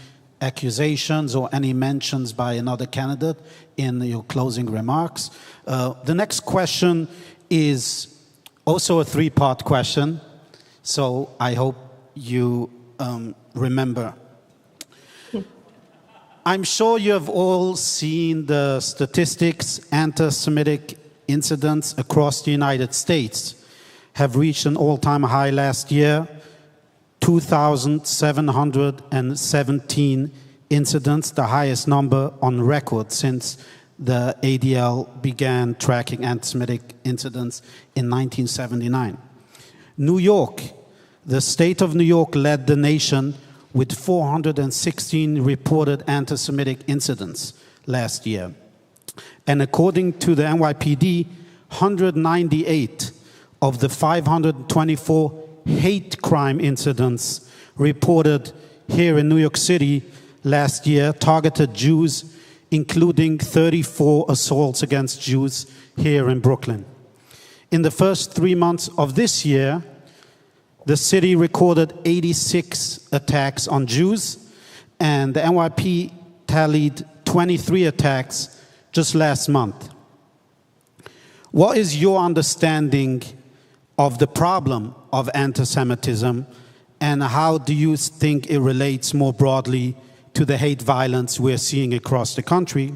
accusations or any mentions by another candidate in your closing remarks. The next question is also a three-part question, so I hope you remember. I'm sure you have all seen the statistics. Anti-Semitic incidents across the United States have reached an all-time high last year, 2,717 incidents, the highest number on record since the ADL began tracking anti-Semitic incidents in 1979. New York, the state of New York led the nation with 416 reported anti-Semitic incidents last year. And according to the NYPD, 198 of the 524 hate crime incidents reported here in New York City last year targeted Jews, including 34 assaults against Jews here in Brooklyn. In the first 3 months of this year, the city recorded 86 attacks on Jews, and the NYPD tallied 23 attacks just last month. What is your understanding of the problem of anti-Semitism, and how do you think it relates more broadly to the hate violence we're seeing across the country?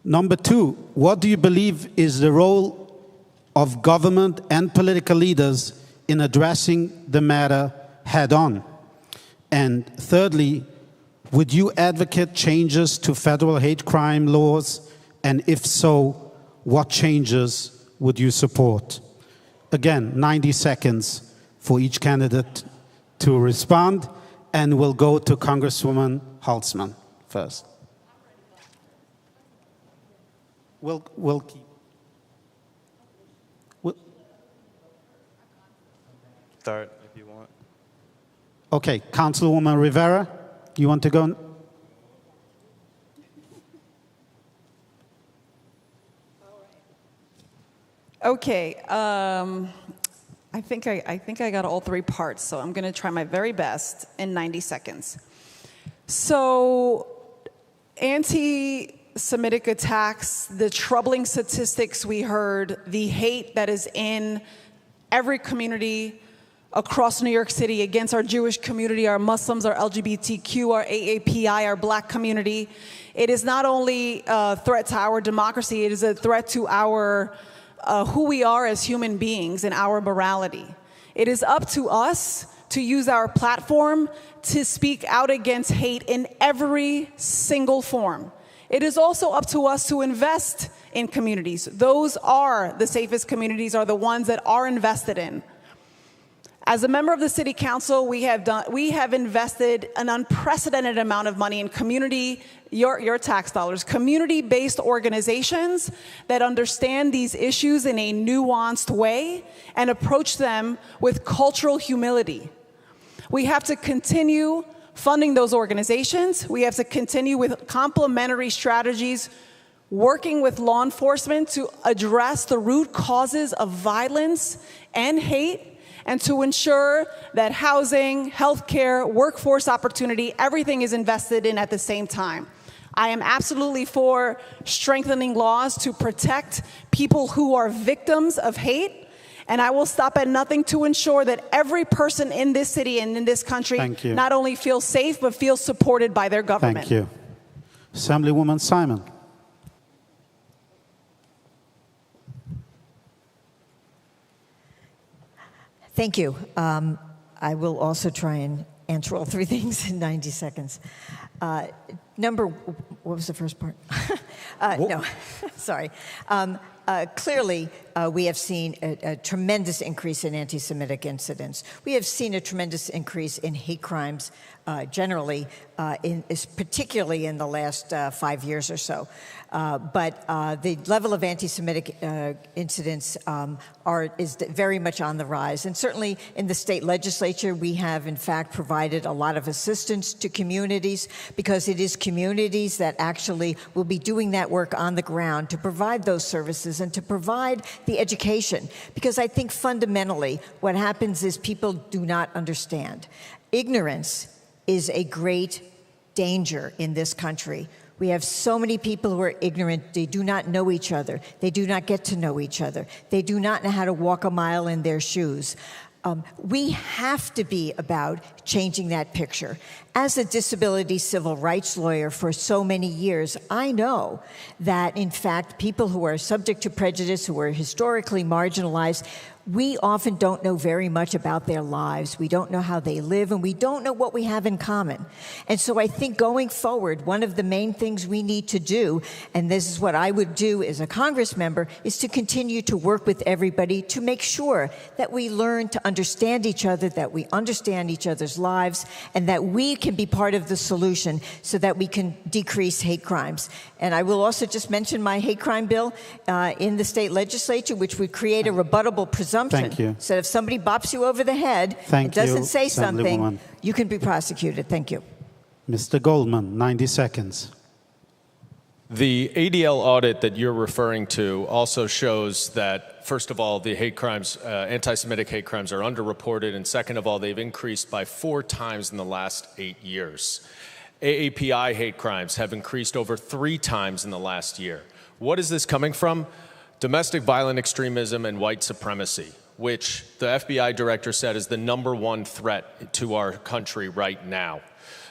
Number two, what do you believe is the role of government and political leaders in addressing the matter head-on? And thirdly, would you advocate changes to federal hate crime laws? And if so, what changes would you support? Again, 90 seconds for each candidate to respond, and we'll go to Congresswoman Holtzman first. We'll keep. Start if you want. Okay, Councilwoman Rivera, you want to go? Okay, I think I got all three parts, so I'm going to try my very best in 90 seconds. So, anti-Semitic attacks, the troubling statistics we heard, the hate that is in every community across New York City against our Jewish community, our Muslims, our LGBTQ, our AAPI, our Black community. It is not only a threat to our democracy, it is a threat to our who we are as human beings and our morality. It is up to us to use our platform to speak out against hate in every single form. It is also up to us to invest in communities. Those are the safest communities, are the ones that are invested in. As a member of the City Council, we have invested an unprecedented amount of money in community, your tax dollars, community-based organizations that understand these issues in a nuanced way and approach them with cultural humility. We have to continue funding those organizations. We have to continue with complementary strategies, working with law enforcement to address the root causes of violence and hate, and to ensure that housing, healthcare, workforce opportunity, everything is invested in at the same time. I am absolutely for strengthening laws to protect people who are victims of hate, and I will stop at nothing to ensure that every person in this city and in this country not only feels safe, but feels supported by their government. Thank you. Assemblywoman Simon. Thank you. I will also try and answer all three things in 90 seconds. What was the first part? No, sorry. Clearly, we have seen a tremendous increase in anti-Semitic incidents. We have seen a tremendous increase in hate crimes generally, particularly in the last 5 years or so. But the level of anti-Semitic incidents is very much on the rise. And certainly in the state legislature, we have in fact provided a lot of assistance to communities, because it is communities that actually will be doing that work on the ground to provide those services and to provide the education. Because I think fundamentally what happens is people do not understand. Ignorance is a great danger in this country. We have so many people who are ignorant. They do not know each other. They do not get to know each other. They do not know how to walk a mile in their shoes. We have to be about changing that picture. As a disability civil rights lawyer for so many years, I know that, in fact, people who are subject to prejudice, who are historically marginalized, we often don't know very much about their lives. We don't know how they live, and we don't know what we have in common. And so I think going forward, one of the main things we need to do, and this is what I would do as a Congress member, is to continue to work with everybody to make sure that we learn to understand each other, that we understand each other's lives, and that we can be part of the solution so that we can decrease hate crimes. And I will also just mention my hate crime bill in the state legislature, which would create a rebuttable presumption. Thank you. So if somebody bops you over the head and doesn't say something, you can be prosecuted. Thank you. Mr. Goldman, 90 seconds. The ADL audit that you're referring to also shows that, first of all, the hate crimes, anti-Semitic hate crimes are underreported, and second of all, they've increased by 4 times in the last 8 years. AAPI hate crimes have increased over 3 times in the last year. What is this coming from? Domestic violent extremism and white supremacy, which the FBI director said is the #1 threat to our country right now.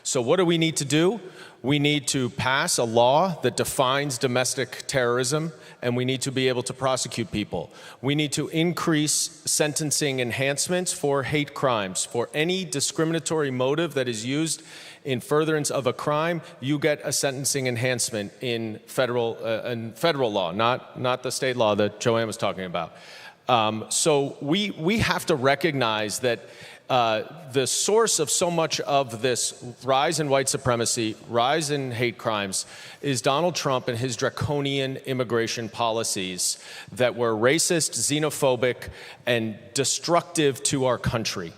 So what do we need to do? We need to pass a law that defines domestic terrorism, and we need to be able to prosecute people. We need to increase sentencing enhancements for hate crimes. For any discriminatory motive that is used in furtherance of a crime, you get a sentencing enhancement in federal law, not the state law that Joanne was talking about. So we have to recognize that the source of so much of this rise in white supremacy, rise in hate crimes, is Donald Trump and his draconian immigration policies that were racist, xenophobic, and destructive to our country.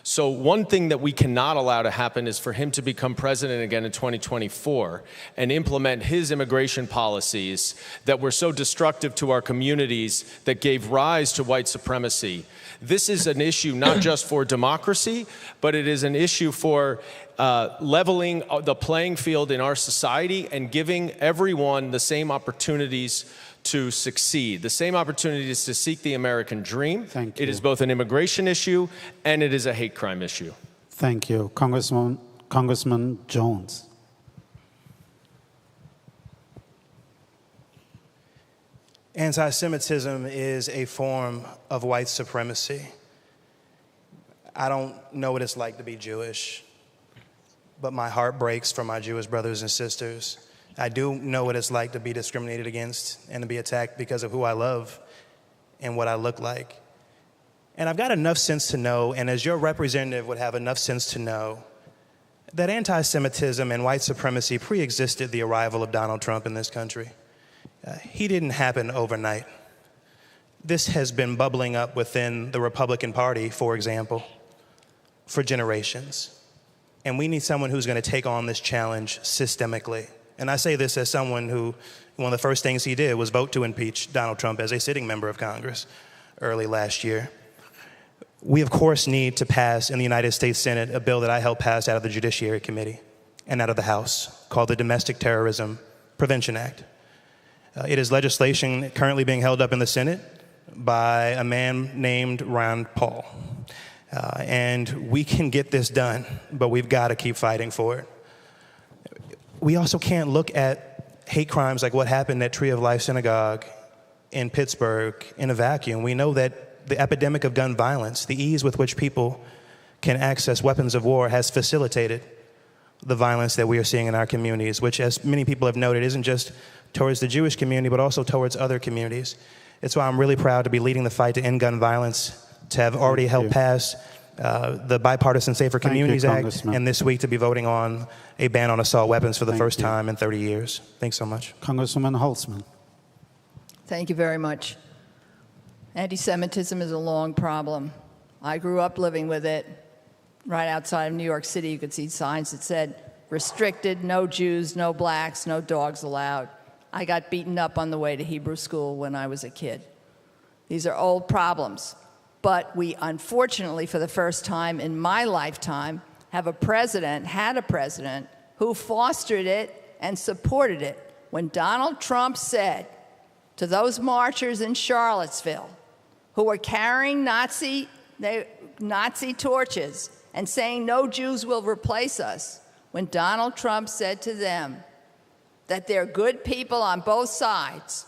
So one thing that we cannot allow to happen is for him to become president again in 2024 and implement his immigration policies that were so destructive to our communities that gave rise to white supremacy. This is an issue not just for democracy, but it is an issue for leveling the playing field in our society and giving everyone the same opportunities to succeed, the same opportunities to seek the American dream. Thank you. It is both an immigration issue and it is a hate crime issue. Thank you. Congressman Jones. Anti-Semitism is a form of white supremacy. I don't know what it's like to be Jewish, but my heart breaks for my Jewish brothers and sisters. I do know what it's like to be discriminated against and to be attacked because of who I love and what I look like. And I've got enough sense to know, and as your representative would have enough sense to know, that anti-Semitism and white supremacy pre-existed the arrival of Donald Trump in this country. He didn't happen overnight. This has been bubbling up within the Republican Party, for example, for generations. And we need someone who's going to take on this challenge systemically. And I say this as someone who, one of the first things he did was vote to impeach Donald Trump as a sitting member of Congress early last year. We, of course, need to pass in the United States Senate a bill that I helped pass out of the Judiciary Committee and out of the House called the Domestic Terrorism Prevention Act. It is legislation currently being held up in the Senate by a man named Ron Paul. And we can get this done, but we've got to keep fighting for it. We also can't look at hate crimes like what happened at Tree of Life Synagogue in Pittsburgh in a vacuum. We know that the epidemic of gun violence, the ease with which people can access weapons of war, has facilitated the violence that we are seeing in our communities, which, as many people have noted, isn't just towards the Jewish community, but also towards other communities. It's why I'm really proud to be leading the fight to end gun violence, to have already helped pass the Bipartisan Safer Communities Act, and this week to be voting on a ban on assault weapons for the first time in 30 years. Thanks so much. Congresswoman Holtzman. Thank you very much. Anti-Semitism is a long problem. I grew up living with it. Right outside of New York City, you could see signs that said, restricted, no Jews, no blacks, no dogs allowed. I got beaten up on the way to Hebrew school when I was a kid. These are old problems. But we, unfortunately, for the first time in my lifetime, had a president who fostered it and supported it. When Donald Trump said to those marchers in Charlottesville who were carrying Nazi torches and saying no Jews will replace us, when Donald Trump said to them that they're good people on both sides,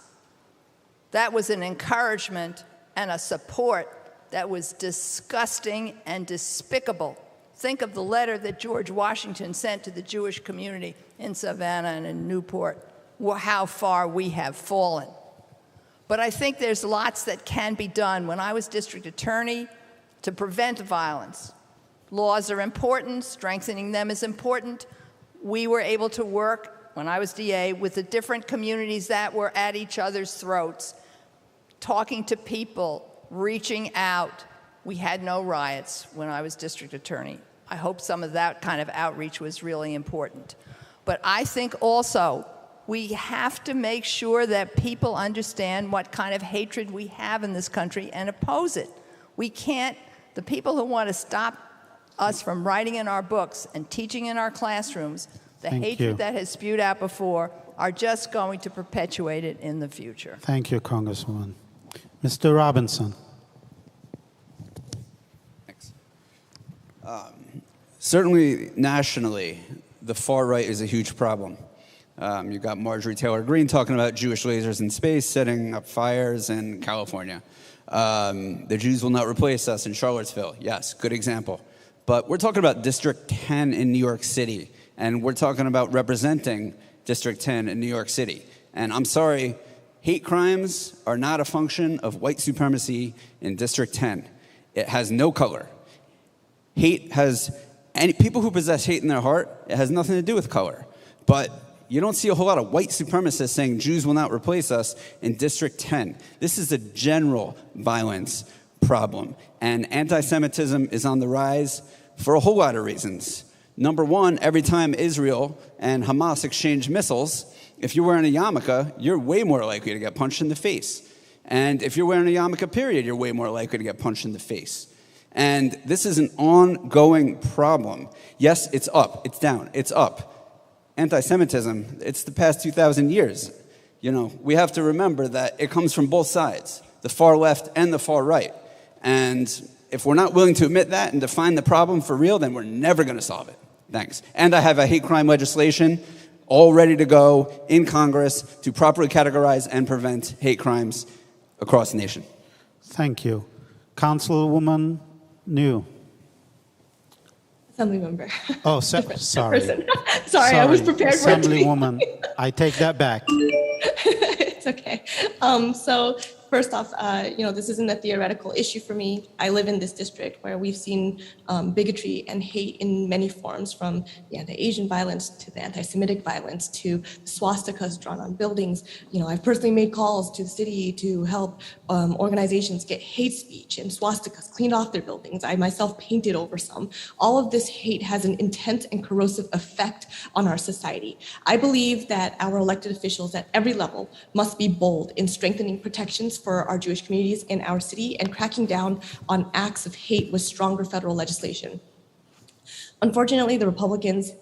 that was an encouragement and a support that was disgusting and despicable. Think of the letter that George Washington sent to the Jewish community in Savannah and in Newport, how far we have fallen. But I think there's lots that can be done. When I was district attorney, to prevent violence, laws are important, strengthening them is important. We were able to work, when I was DA, with the different communities that were at each other's throats, talking to people, reaching out. We had no riots when I was district attorney. I hope some of that kind of outreach was really important. But I think also we have to make sure that people understand what kind of hatred we have in this country and oppose it. We can't, the people who want to stop us from writing in our books and teaching in our classrooms, the hatred that has spewed out before, are just going to perpetuate it in the future. Thank you, Congresswoman. Mr. Robinson. Thanks. Certainly, nationally, the far right is a huge problem. You've got Marjorie Taylor Greene talking about Jewish lasers in space, setting up fires in California. The Jews will not replace us in Charlottesville. Yes, good example. But we're talking about District 10 in New York City, and we're talking about representing District 10 in New York City. And I'm sorry, hate crimes are not a function of white supremacy in District 10. It has no color. Hate has, people who possess hate in their heart, it has nothing to do with color. But you don't see a whole lot of white supremacists saying Jews will not replace us in District 10. This is a general violence problem. And anti-Semitism is on the rise for a whole lot of reasons. Number one, every time Israel and Hamas exchange missiles, if you're wearing a yarmulke, you're way more likely to get punched in the face. And if you're wearing a yarmulke, period, you're way more likely to get punched in the face. And this is an ongoing problem. Yes, it's up, it's down, it's up. Anti-Semitism, it's the past 2,000 years. You know, we have to remember that it comes from both sides, the far left and the far right. And if we're not willing to admit that and define the problem for real, then we're never going to solve it. Thanks. And I have a hate crime legislation all ready to go in Congress to properly categorize and prevent hate crimes across the nation. Thank you. Councilwoman New. Assemblymember. Oh, sorry. Sorry, I was prepared for it to be. Assemblywoman, I take that back. It's okay. So first off, this isn't a theoretical issue for me. I live in this district where we've seen bigotry and hate in many forms, from the Asian violence to the anti-Semitic violence to swastikas drawn on buildings. I've personally made calls to the city to help organizations get hate speech and swastikas cleaned off their buildings. I myself painted over some. All of this hate has an intense and corrosive effect on our society. I believe that our elected officials at every level must be bold in strengthening protections for our Jewish communities in our city and cracking down on acts of hate with stronger federal legislation. Unfortunately, the Republicans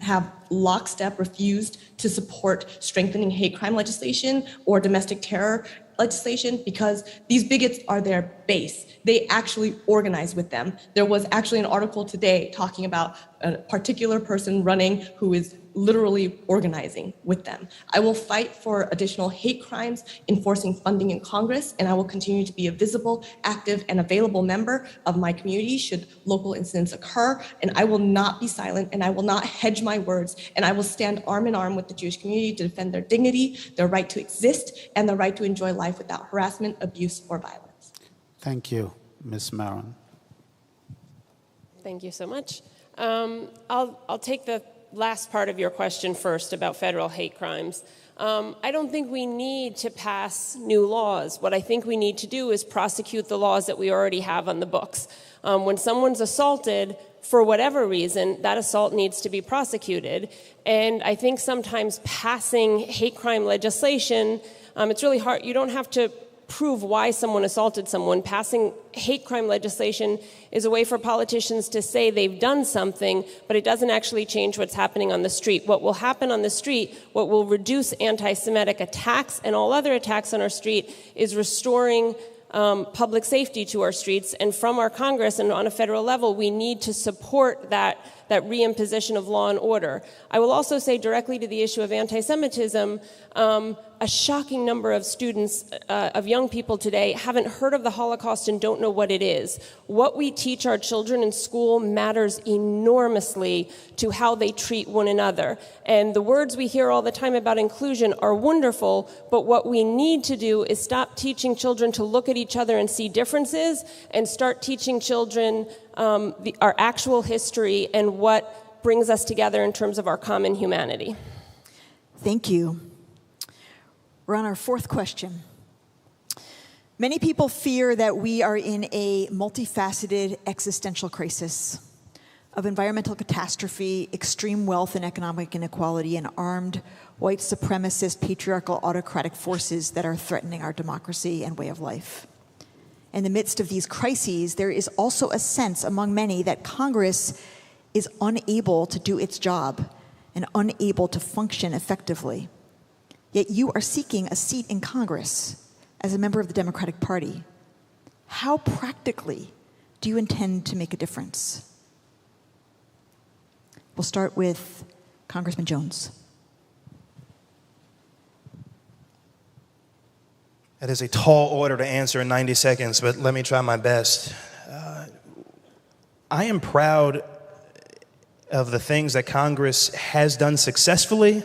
have lockstep refused to support strengthening hate crime legislation or domestic terror legislation because these bigots are their base. They actually organize with them. There was actually an article today talking about a particular person running who is literally organizing with them. I will fight for additional hate crimes, enforcing funding in Congress, and I will continue to be a visible, active, and available member of my community should local incidents occur. And I will not be silent, and I will not hedge my words, and I will stand arm in arm with the Jewish community to defend their dignity, their right to exist, and their right to enjoy life without harassment, abuse, or violence. Thank you, Ms. Maron. Thank you so much. I'll take the last part of your question first about federal hate crimes. I don't think we need to pass new laws. What I think we need to do is prosecute the laws that we already have on the books. When someone's assaulted, for whatever reason, that assault needs to be prosecuted. And I think sometimes passing hate crime legislation, it's really hard. You don't have to prove why someone assaulted someone. Passing hate crime legislation is a way for politicians to say they've done something, but it doesn't actually change what's happening on the street. What will happen on the street, what will reduce anti-Semitic attacks and all other attacks on our street, is restoring public safety to our streets. And from our Congress and on a federal level, we need to support that that reimposition of law and order. I will also say directly to the issue of anti-Semitism, a shocking number of students, of young people today, haven't heard of the Holocaust and don't know what it is. What we teach our children in school matters enormously to how they treat one another. And the words we hear all the time about inclusion are wonderful, but what we need to do is stop teaching children to look at each other and see differences and start teaching children our actual history and what brings us together in terms of our common humanity. Thank you. We're on our fourth question. Many people fear that we are in a multifaceted existential crisis of environmental catastrophe, extreme wealth and economic inequality, and armed white supremacist, patriarchal, autocratic forces that are threatening our democracy and way of life. In the midst of these crises, there is also a sense among many that Congress is unable to do its job and unable to function effectively. Yet you are seeking a seat in Congress as a member of the Democratic Party. How practically do you intend to make a difference? We'll start with Congressman Jones. That is a tall order to answer in 90 seconds, but let me try my best. I am proud of the things that Congress has done successfully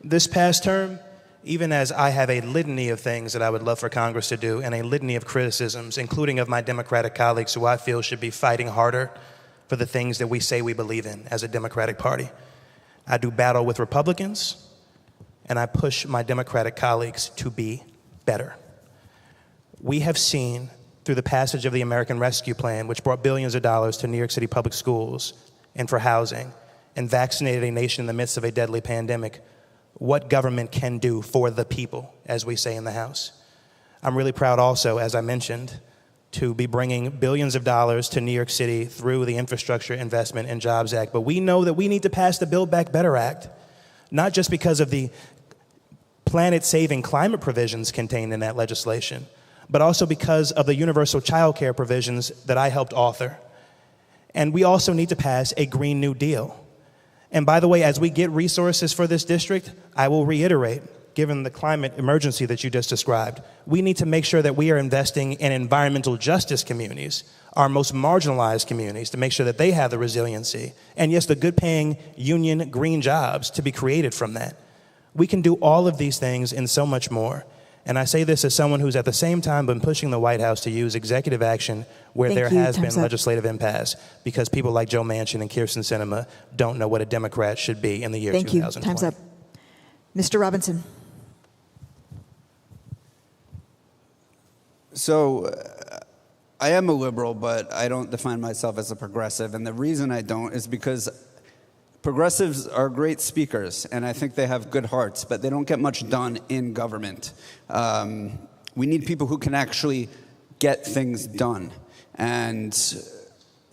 this past term, even as I have a litany of things that I would love for Congress to do and a litany of criticisms, including of my Democratic colleagues who I feel should be fighting harder for the things that we say we believe in as a Democratic Party. I do battle with Republicans, and I push my Democratic colleagues to be better. We have seen through the passage of the American Rescue Plan, which brought billions of dollars to New York City public schools and for housing, and vaccinated a nation in the midst of a deadly pandemic, what government can do for the people, as we say in the House. I'm really proud also, as I mentioned, to be bringing billions of dollars to New York City through the Infrastructure Investment and Jobs Act. But we know that we need to pass the Build Back Better Act, not just because of the planet-saving climate provisions contained in that legislation, but also because of the universal child care provisions that I helped author. And we also need to pass a Green New Deal. And by the way, as we get resources for this district, I will reiterate, given the climate emergency that you just described, we need to make sure that we are investing in environmental justice communities, our most marginalized communities, to make sure that they have the resiliency. And yes, the good-paying union green jobs to be created from that. We can do all of these things and so much more. And I say this as someone who's at the same time been pushing the White House to use executive action where there has been legislative impasse because people like Joe Manchin and Kyrsten Sinema don't know what a Democrat should be in the year 2020. Thank you. Time's up. Mr. Robinson. So I am a liberal, but I don't define myself as a progressive. And the reason I don't is because progressives are great speakers, and I think they have good hearts, but they don't get much done in government. We need people who can actually get things done. And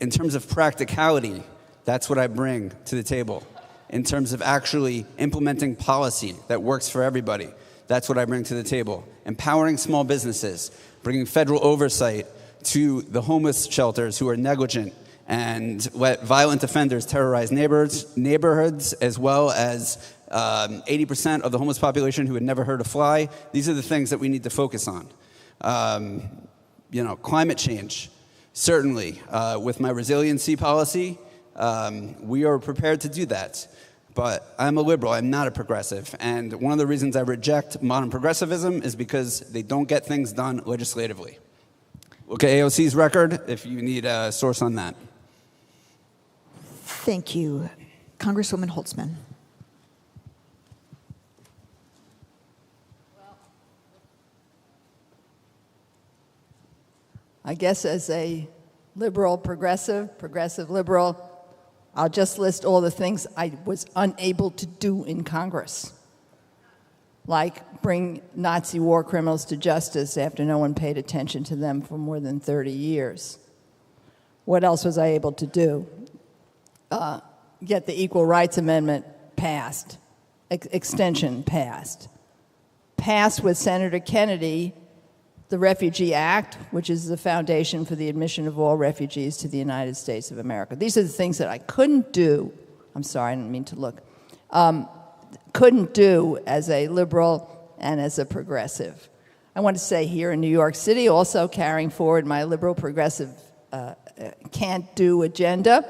in terms of practicality, that's what I bring to the table. In terms of actually implementing policy that works for everybody, that's what I bring to the table. Empowering small businesses, bringing federal oversight to the homeless shelters who are negligent and let violent offenders terrorize neighborhoods, as well as 80% of the homeless population who had never heard a fly. These are the things that we need to focus on. Climate change, certainly. With my resiliency policy, we are prepared to do that. But I'm a liberal, I'm not a progressive. And one of the reasons I reject modern progressivism is because they don't get things done legislatively. Look at AOC's record if you need a source on that. Thank you. Congresswoman Holtzman. I guess as a liberal, progressive liberal, I'll just list all the things I was unable to do in Congress, like bring Nazi war criminals to justice after no one paid attention to them for more than 30 years. What else was I able to do? Get the Equal Rights Amendment passed, extension passed with Senator Kennedy the Refugee Act, which is the foundation for the admission of all refugees to the United States of America. These are the things that I couldn't do. I'm sorry, I didn't mean to look. Couldn't do as a liberal and as a progressive. I want to say here in New York City, also carrying forward my liberal progressive can't-do agenda,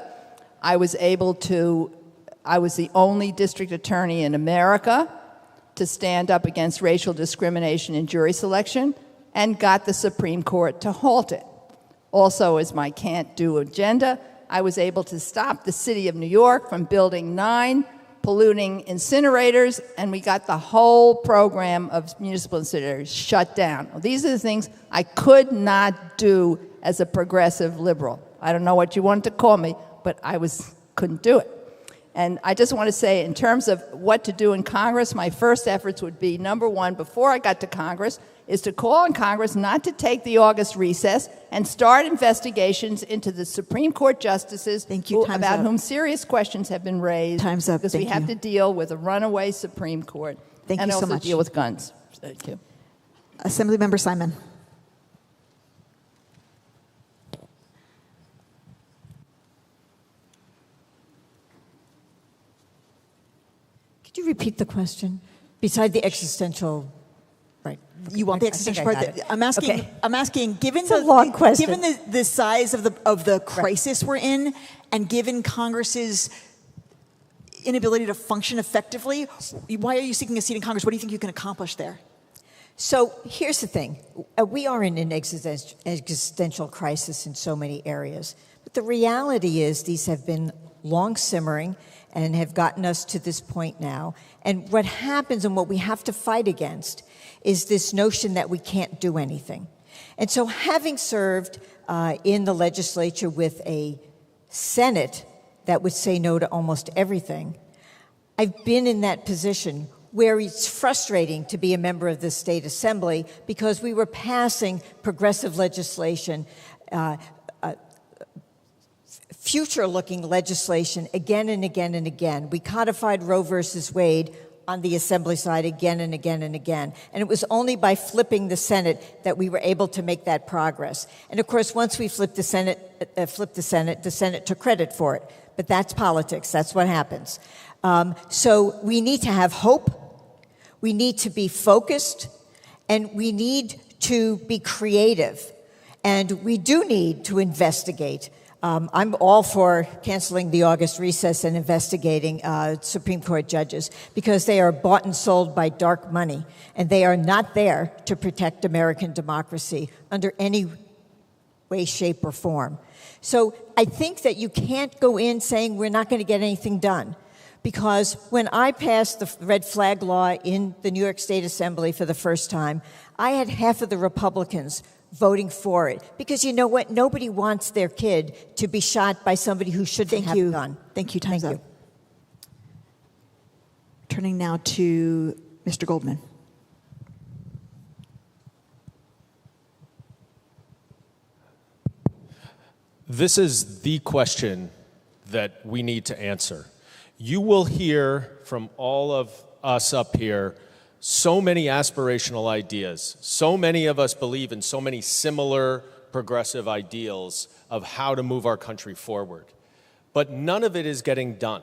I was the only district attorney in America to stand up against racial discrimination in jury selection and got the Supreme Court to halt it. Also, as my can't-do agenda, I was able to stop the city of New York from building 9 polluting incinerators, and we got the whole program of municipal incinerators shut down. Well, these are the things I could not do as a progressive liberal. I don't know what you wanted to call me, but couldn't do it. And I just want to say, in terms of what to do in Congress, my first efforts would be, number one, before I got to Congress, is to call on Congress not to take the August recess and start investigations into the Supreme Court justices about whom serious questions have been raised. Time's up. Because we have to deal with a runaway Supreme Court. Thank and you so also much. deal with guns. Thank you. Assemblymember Simon. Could you repeat the question? Beside the existential, right? You want the existential part? I'm asking. Okay. I'm asking. Given It's a long question. Given the size of the crisis we're in, and given Congress's inability to function effectively, why are you seeking a seat in Congress? What do you think you can accomplish there? So here's the thing. We are in an existential crisis in so many areas. But the reality is these have been long simmering and have gotten us to this point now. And what happens and what we have to fight against is this notion that we can't do anything. And so having served in the legislature with a Senate that would say no to almost everything, I've been in that position where it's frustrating to be a member of the state assembly because we were passing progressive legislation, future-looking legislation again and again and again. We codified Roe versus Wade on the assembly side again and again and again. And it was only by flipping the Senate that we were able to make that progress. And of course, once we flipped the Senate, the Senate took credit for it. But that's politics. That's what happens. So we need to have hope. We need to be focused. And we need to be creative. And we do need to investigate. I'm all for canceling the August recess and investigating Supreme Court judges because they are bought and sold by dark money, and they are not there to protect American democracy under any way, shape, or form. So I think that you can't go in saying we're not going to get anything done, because when I passed the red flag law in the New York State Assembly for the first time, I had half of the Republicans voting for it. Because you know what? Nobody wants their kid to be shot by somebody who shouldn't have a gun. Thank you. Time's Thank up. you. Turning now to Mr. Goldman. This is the question that we need to answer. You will hear from all of us up here so many aspirational ideas. So many of us believe in so many similar progressive ideals of how to move our country forward. But none of it is getting done.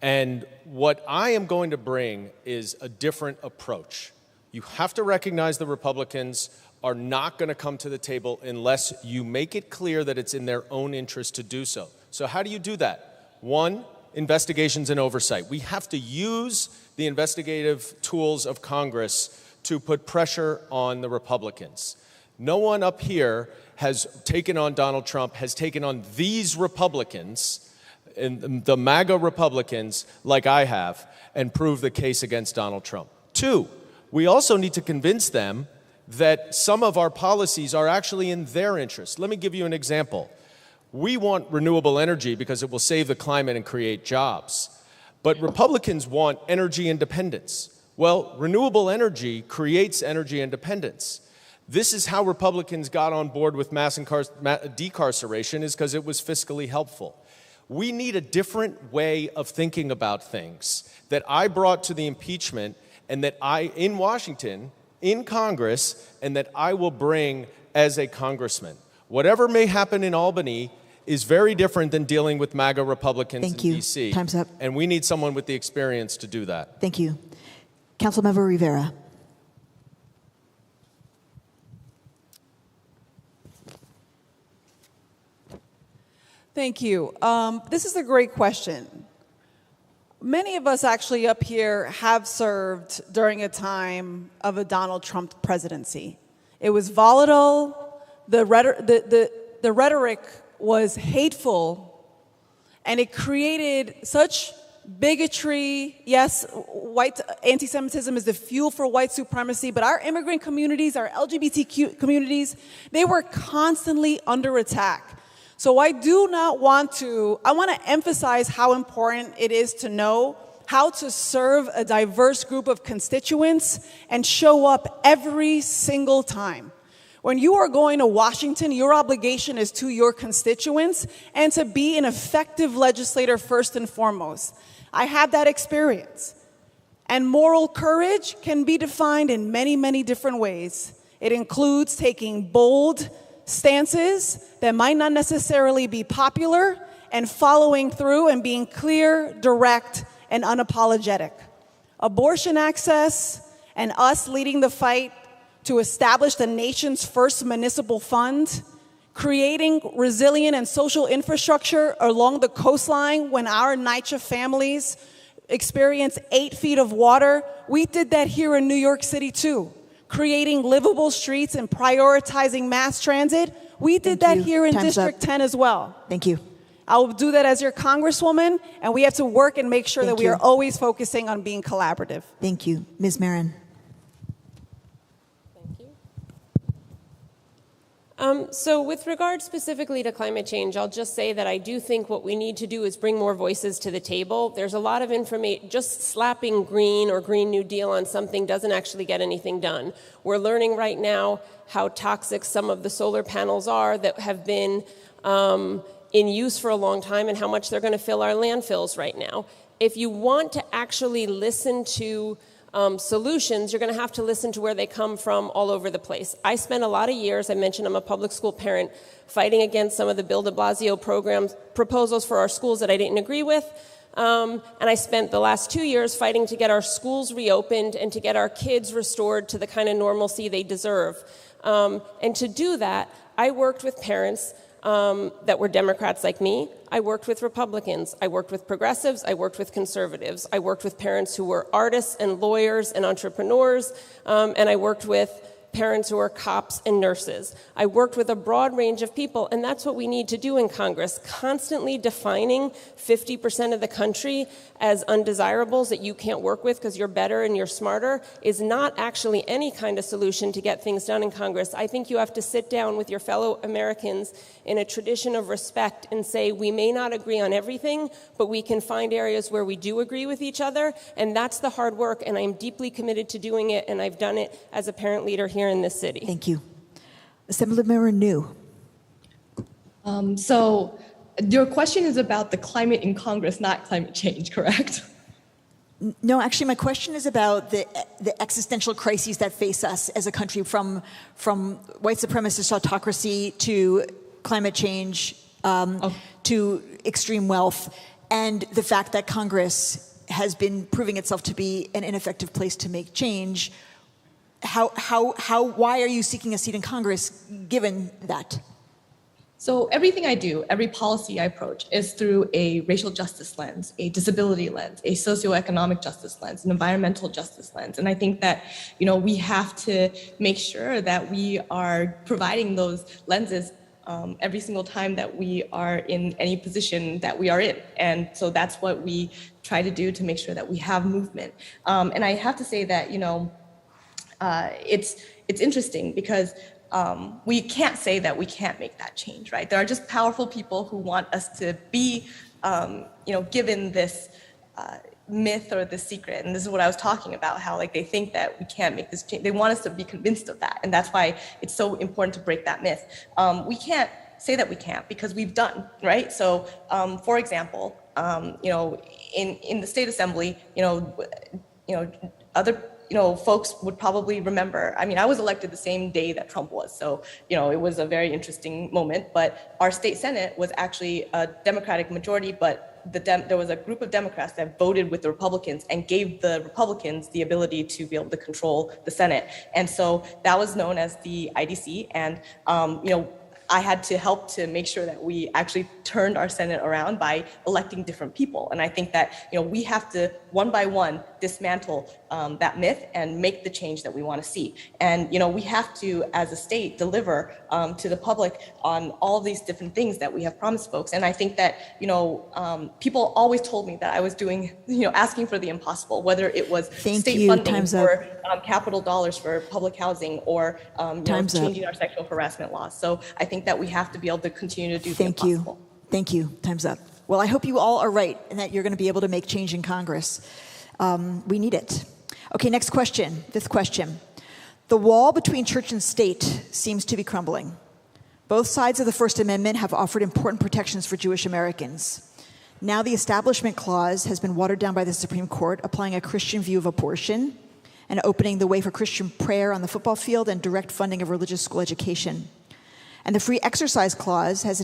And what I am going to bring is a different approach. You have to recognize the Republicans are not going to come to the table unless you make it clear that it's in their own interest to do so. So how do you do that? One, investigations and oversight. We have to use the investigative tools of Congress to put pressure on the Republicans. No one up here has taken on Donald Trump, has taken on these Republicans, and the MAGA Republicans, like I have, and prove the case against Donald Trump. Two, we also need to convince them that some of our policies are actually in their interest. Let me give you an example. We want renewable energy because it will save the climate and create jobs. But Republicans want energy independence. Well, renewable energy creates energy independence. This is how Republicans got on board with mass decarceration, is because it was fiscally helpful. We need a different way of thinking about things that I brought to the impeachment and that I, in Washington, in Congress and that I will bring as a congressman. Whatever may happen in Albany is very different than dealing with MAGA Republicans in D.C. Time's up. And we need someone with the experience to do that. Thank you. Councilmember Rivera. Thank you. This is a great question. Many of us actually up here have served during a time of a Donald Trump presidency. It was volatile. The rhetoric was hateful, and it created such bigotry. Yes, white anti-Semitism is the fuel for white supremacy, but our immigrant communities, our LGBTQ communities, they were constantly under attack. So I want to emphasize how important it is to know how to serve a diverse group of constituents and show up every single time. When you are going to Washington, your obligation is to your constituents and to be an effective legislator first and foremost. I have that experience. And moral courage can be defined in many, many different ways. It includes taking bold stances that might not necessarily be popular and following through and being clear, direct, and unapologetic. Abortion access and us leading the fight to establish the nation's first municipal fund, creating resilient and social infrastructure along the coastline when our NYCHA families experience 8 feet of water. We did that here in New York City too. Creating livable streets and prioritizing mass transit. We did that here in District 10 as well. Thank you. I will do that as your Congresswoman, and we have to work and make sure that we are always focusing on being collaborative. Thank you. Ms. Marin. So with regard specifically to climate change, I'll just say that I do think what we need to do is bring more voices to the table. There's a lot of information. Just slapping green or Green New Deal on something doesn't actually get anything done. We're learning right now how toxic some of the solar panels are that have been in use for a long time and how much they're going to fill our landfills right now. If you want to actually listen to solutions, you're going to have to listen to where they come from all over the place. I spent a lot of years, I mentioned I'm a public school parent, fighting against some of the Bill de Blasio proposals for our schools that I didn't agree with. And I spent the last 2 years fighting to get our schools reopened and to get our kids restored to the kind of normalcy they deserve. And to do that, I worked with parents that were Democrats like me. I worked with Republicans. I worked with progressives. I worked with conservatives. I worked with parents who were artists and lawyers and entrepreneurs. And I worked with parents who are cops and nurses. I worked with a broad range of people, and that's what we need to do in Congress. Constantly defining 50% of the country as undesirables that you can't work with because you're better and you're smarter is not actually any kind of solution to get things done in Congress. I think you have to sit down with your fellow Americans in a tradition of respect and say, we may not agree on everything, but we can find areas where we do agree with each other, and that's the hard work, and I'm deeply committed to doing it, and I've done it as a parent leader here in this city. Thank you. Assemblymember New. So your question is about the climate in Congress, not climate change, correct? No, actually, my question is about the existential crises that face us as a country, from white supremacist autocracy to climate change to extreme wealth, and the fact that Congress has been proving itself to be an ineffective place to make change. Why are you seeking a seat in Congress given that? So everything I do, every policy I approach is through a racial justice lens, a disability lens, a socioeconomic justice lens, an environmental justice lens. And I think that, we have to make sure that we are providing those lenses every single time that we are in any position that we are in. And so that's what we try to do to make sure that we have movement. And I have to say that, it's interesting because we can't say that we can't make that change, right? There are just powerful people who want us to be, given this myth or the secret. And this is what I was talking about, how they think that we can't make this change. They want us to be convinced of that. And that's why it's so important to break that myth. We can't say that we can't because we've done, right? So, for example, in the state assembly, other folks would probably remember. I mean, I was elected the same day that Trump was, so it was a very interesting moment. But our state Senate was actually a Democratic majority, but there was a group of Democrats that voted with the Republicans and gave the Republicans the ability to be able to control the Senate. And so that was known as the IDC. And, I had to help to make sure that we actually turned our Senate around by electing different people. And I think that, we have to, one by one, dismantle that myth and make the change that we want to see. And, we have to, as a state, deliver to the public on all these different things that we have promised folks. And I think that, people always told me that I was doing, asking for the impossible, whether it was state funding or capital dollars for public housing or changing our sexual harassment laws. So I think that we have to be able to continue to do the impossible. Thank you. Time's up. Well, I hope you all are right and that you're going to be able to make change in Congress. We need it. Okay, next question. Fifth question. The wall between church and state seems to be crumbling. Both sides of the First Amendment have offered important protections for Jewish Americans. Now the Establishment Clause has been watered down by the Supreme Court, applying a Christian view of abortion and opening the way for Christian prayer on the football field and direct funding of religious school education. And the Free Exercise Clause has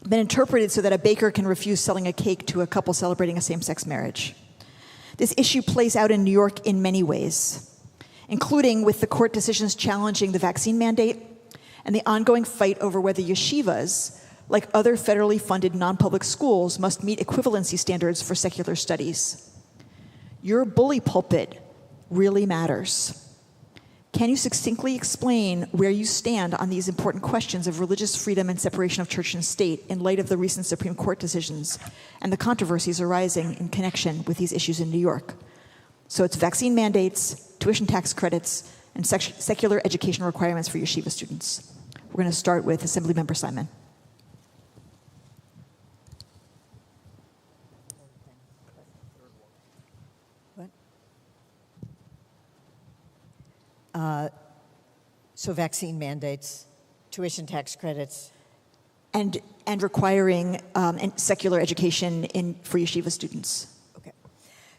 been interpreted so that a baker can refuse selling a cake to a couple celebrating a same-sex marriage. This issue plays out in New York in many ways, including with the court decisions challenging the vaccine mandate and the ongoing fight over whether yeshivas, like other federally funded non-public schools, must meet equivalency standards for secular studies. Your bully pulpit really matters. Can you succinctly explain where you stand on these important questions of religious freedom and separation of church and state in light of the recent Supreme Court decisions and the controversies arising in connection with these issues in New York? So it's vaccine mandates, tuition tax credits, and secular education requirements for yeshiva students. We're going to start with Assemblymember Simon. So vaccine mandates, tuition tax credits. And requiring secular education for yeshiva students. Okay.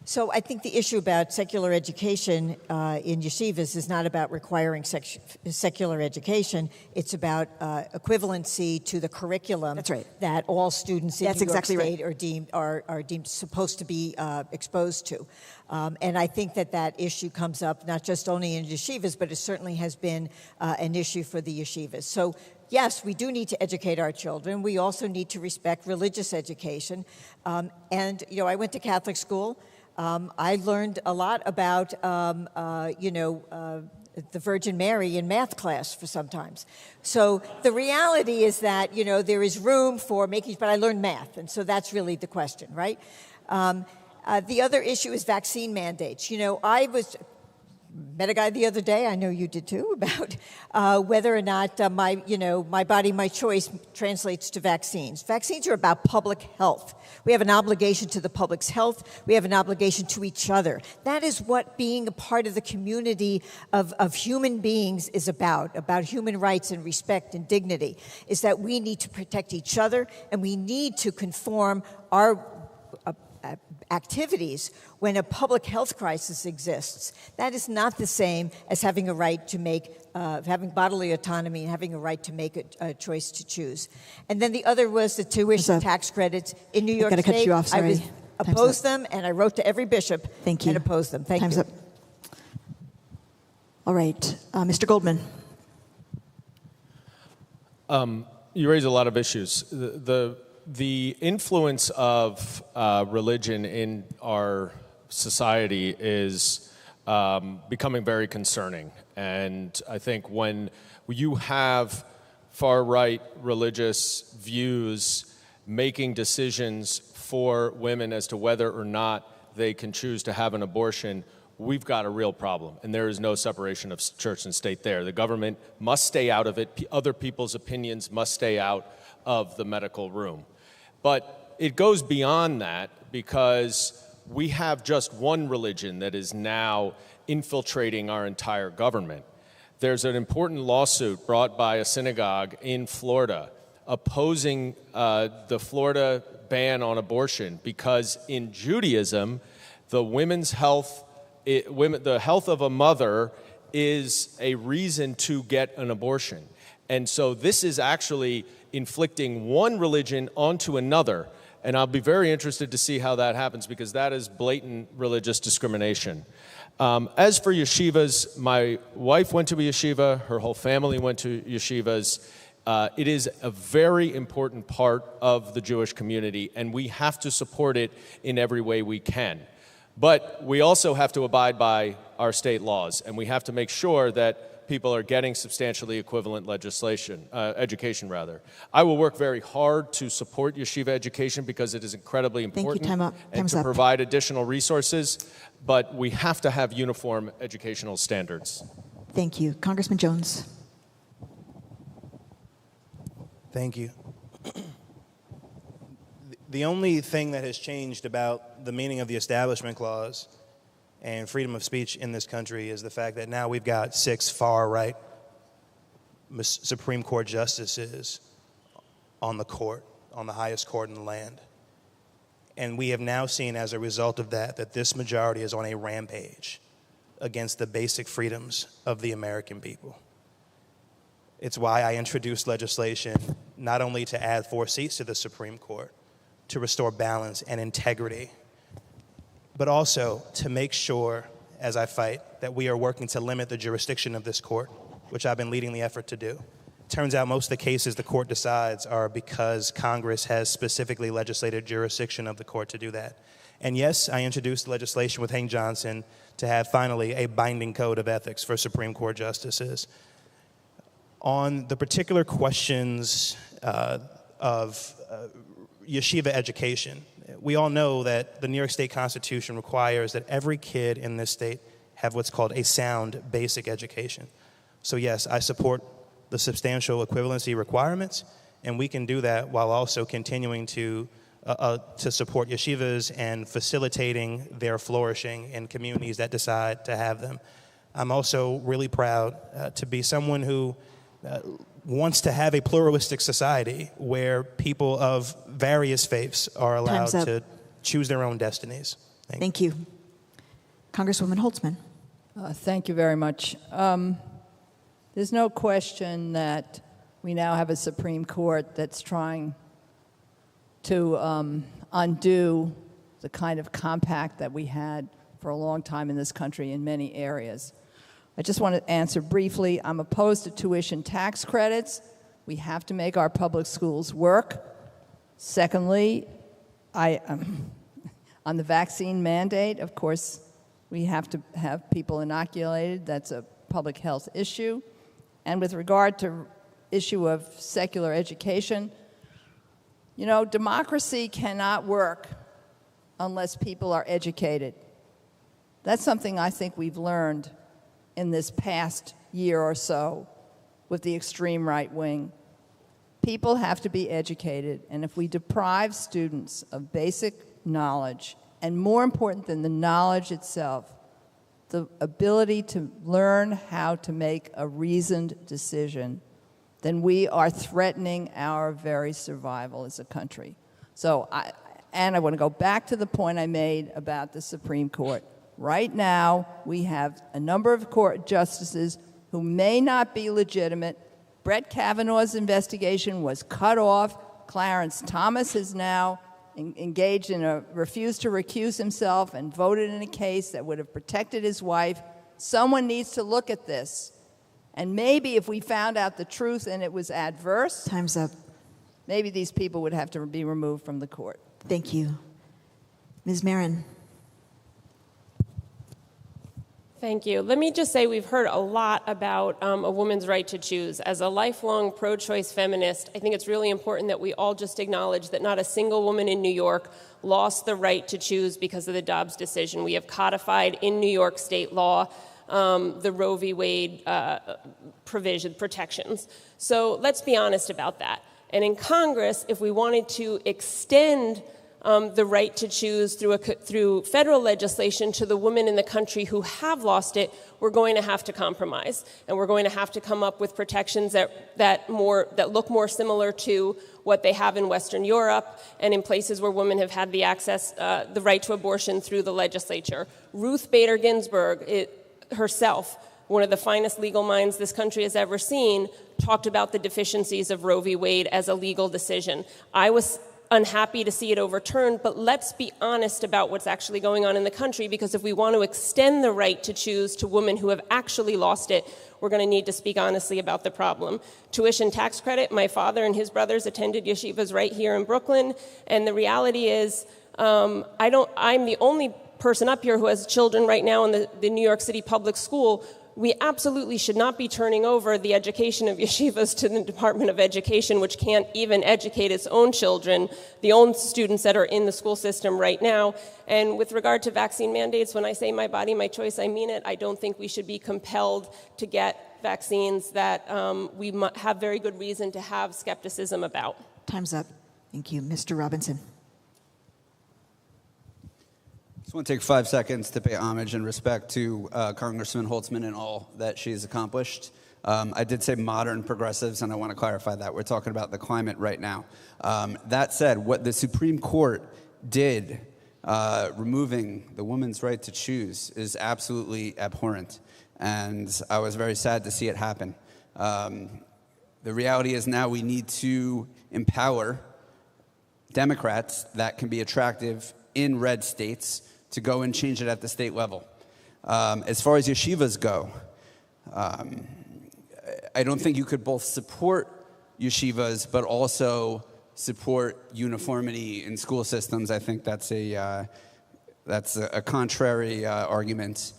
So I think the issue about secular education in yeshivas is not about requiring secular education. It's about equivalency to the curriculum. That's right. That all students in That's New York exactly State right. are deemed supposed to be exposed to. And I think that issue comes up not just only in yeshivas, but it certainly has been an issue for the yeshivas. So yes, we do need to educate our children. We also need to respect religious education. And I went to Catholic school. I learned a lot about, the Virgin Mary in math class for sometimes. So the reality is that, there is room for making, but I learned math. And so that's really the question, right? The other issue is vaccine mandates. I met a guy the other day, I know you did too, about whether or not my body, my choice translates to vaccines. Vaccines are about public health. We have an obligation to the public's health. We have an obligation to each other. That is what being a part of the community of human beings is about human rights and respect and dignity, is that we need to protect each other and we need to conform our activities when a public health crisis exists. That is not the same as having a right to make, having bodily autonomy and having a right to make a choice to choose. And then the other was the tuition tax credits in New York State. Cut you off, sorry. I opposed them, and I wrote to every bishop and opposed them. Thank Time's you. Up. All right, Mr. Goldman. You raise a lot of issues. The influence of religion in our society is becoming very concerning. And I think when you have far-right religious views making decisions for women as to whether or not they can choose to have an abortion, we've got a real problem. And there is no separation of church and state there. The government must stay out of it. Other people's opinions must stay out of the medical room. But it goes beyond that because we have just one religion that is now infiltrating our entire government. There's an important lawsuit brought by a synagogue in Florida opposing the Florida ban on abortion because in Judaism, the women's health the health of a mother is a reason to get an abortion. And so this is actually inflicting one religion onto another. And I'll be very interested to see how that happens, because that is blatant religious discrimination. As for yeshivas, my wife went to a yeshiva, her whole family went to yeshivas. It is a very important part of the Jewish community, and we have to support it in every way we can. But we also have to abide by our state laws, and we have to make sure that people are getting substantially equivalent education. I will work very hard to support yeshiva education because it is incredibly important. Thank you. Time up. And to provide additional resources, but we have to have uniform educational standards. Thank you. Congressman Jones. Thank you. The only thing that has changed about the meaning of the Establishment Clause and freedom of speech in this country is the fact that now we've got 6 far-right Supreme Court justices on the court, on the highest court in the land. And we have now seen, as a result of that, that this majority is on a rampage against the basic freedoms of the American people. It's why I introduced legislation not only to add 4 seats to the Supreme Court, to restore balance and integrity, but also to make sure, as I fight, that we are working to limit the jurisdiction of this court, which I've been leading the effort to do. Turns out most of the cases the court decides are because Congress has specifically legislated jurisdiction of the court to do that. And yes, I introduced legislation with Hank Johnson to have finally a binding code of ethics for Supreme Court justices. On the particular questions of yeshiva education, we all know that the New York State Constitution requires that every kid in this state have what's called a sound basic education. So yes, I support the substantial equivalency requirements, and we can do that while also continuing to support yeshivas and facilitating their flourishing in communities that decide to have them. I'm also really proud to be someone who wants to have a pluralistic society where people of various faiths are allowed to choose their own destinies. Thank you. Congresswoman Holtzman. Thank you very much. There's no question that we now have a Supreme Court that's trying to undo the kind of compact that we had for a long time in this country in many areas. I just want to answer briefly. I'm opposed to tuition tax credits. We have to make our public schools work. Secondly, on the vaccine mandate, of course, we have to have people inoculated. That's a public health issue. And with regard to issue of secular education, you know, democracy cannot work unless people are educated. That's something I think we've learned in this past year or so with the extreme right wing. People have to be educated, and if we deprive students of basic knowledge, and more important than the knowledge itself, the ability to learn how to make a reasoned decision, then we are threatening our very survival as a country. So, I want to go back to the point I made about the Supreme Court. Right now, we have a number of court justices who may not be legitimate. Brett Kavanaugh's investigation was cut off. Clarence Thomas has now engaged in refused to recuse himself and voted in a case that would have protected his wife. Someone needs to look at this. And maybe if we found out the truth and it was adverse, time's up. Maybe these people would have to be removed from the court. Thank you. Ms. Marin. Thank you. Let me just say we've heard a lot about a woman's right to choose. As a lifelong pro-choice feminist, I think it's really important that we all just acknowledge that not a single woman in New York lost the right to choose because of the Dobbs decision. We have codified in New York state law the Roe v. Wade protections. So let's be honest about that. And in Congress, if we wanted to extend the right to choose through federal legislation to the women in the country who have lost it, we're going to have to compromise. And we're going to have to come up with protections that look more similar to what they have in Western Europe and in places where women have had the right to abortion through the legislature. Ruth Bader Ginsburg herself, one of the finest legal minds this country has ever seen, talked about the deficiencies of Roe v. Wade as a legal decision. I was unhappy to see it overturned, but let's be honest about what's actually going on in the country, because if we want to extend the right to choose to women who have actually lost it, we're going to need to speak honestly about the problem. Tuition tax credit, my father and his brothers attended yeshivas right here in Brooklyn, and the reality is I'm the only person up here who has children right now in the New York City public school. We absolutely should not be turning over the education of yeshivas to the Department of Education, which can't even educate its own children, the own students that are in the school system right now. And with regard to vaccine mandates, when I say my body, my choice, I mean it. I don't think we should be compelled to get vaccines that we have very good reason to have skepticism about. Time's up. Thank you. Mr. Robinson. I want to take 5 seconds to pay homage and respect to Congresswoman Holtzman and all that she's accomplished. I did say modern progressives, and I want to clarify that. We're talking about the climate right now. That said, what the Supreme Court did, removing the woman's right to choose, is absolutely abhorrent. And I was very sad to see it happen. The reality is now we need to empower Democrats that can be attractive in red states to go and change it at the state level. As far as yeshivas go, I don't think you could both support yeshivas but also support uniformity in school systems. I think that's a contrary argument.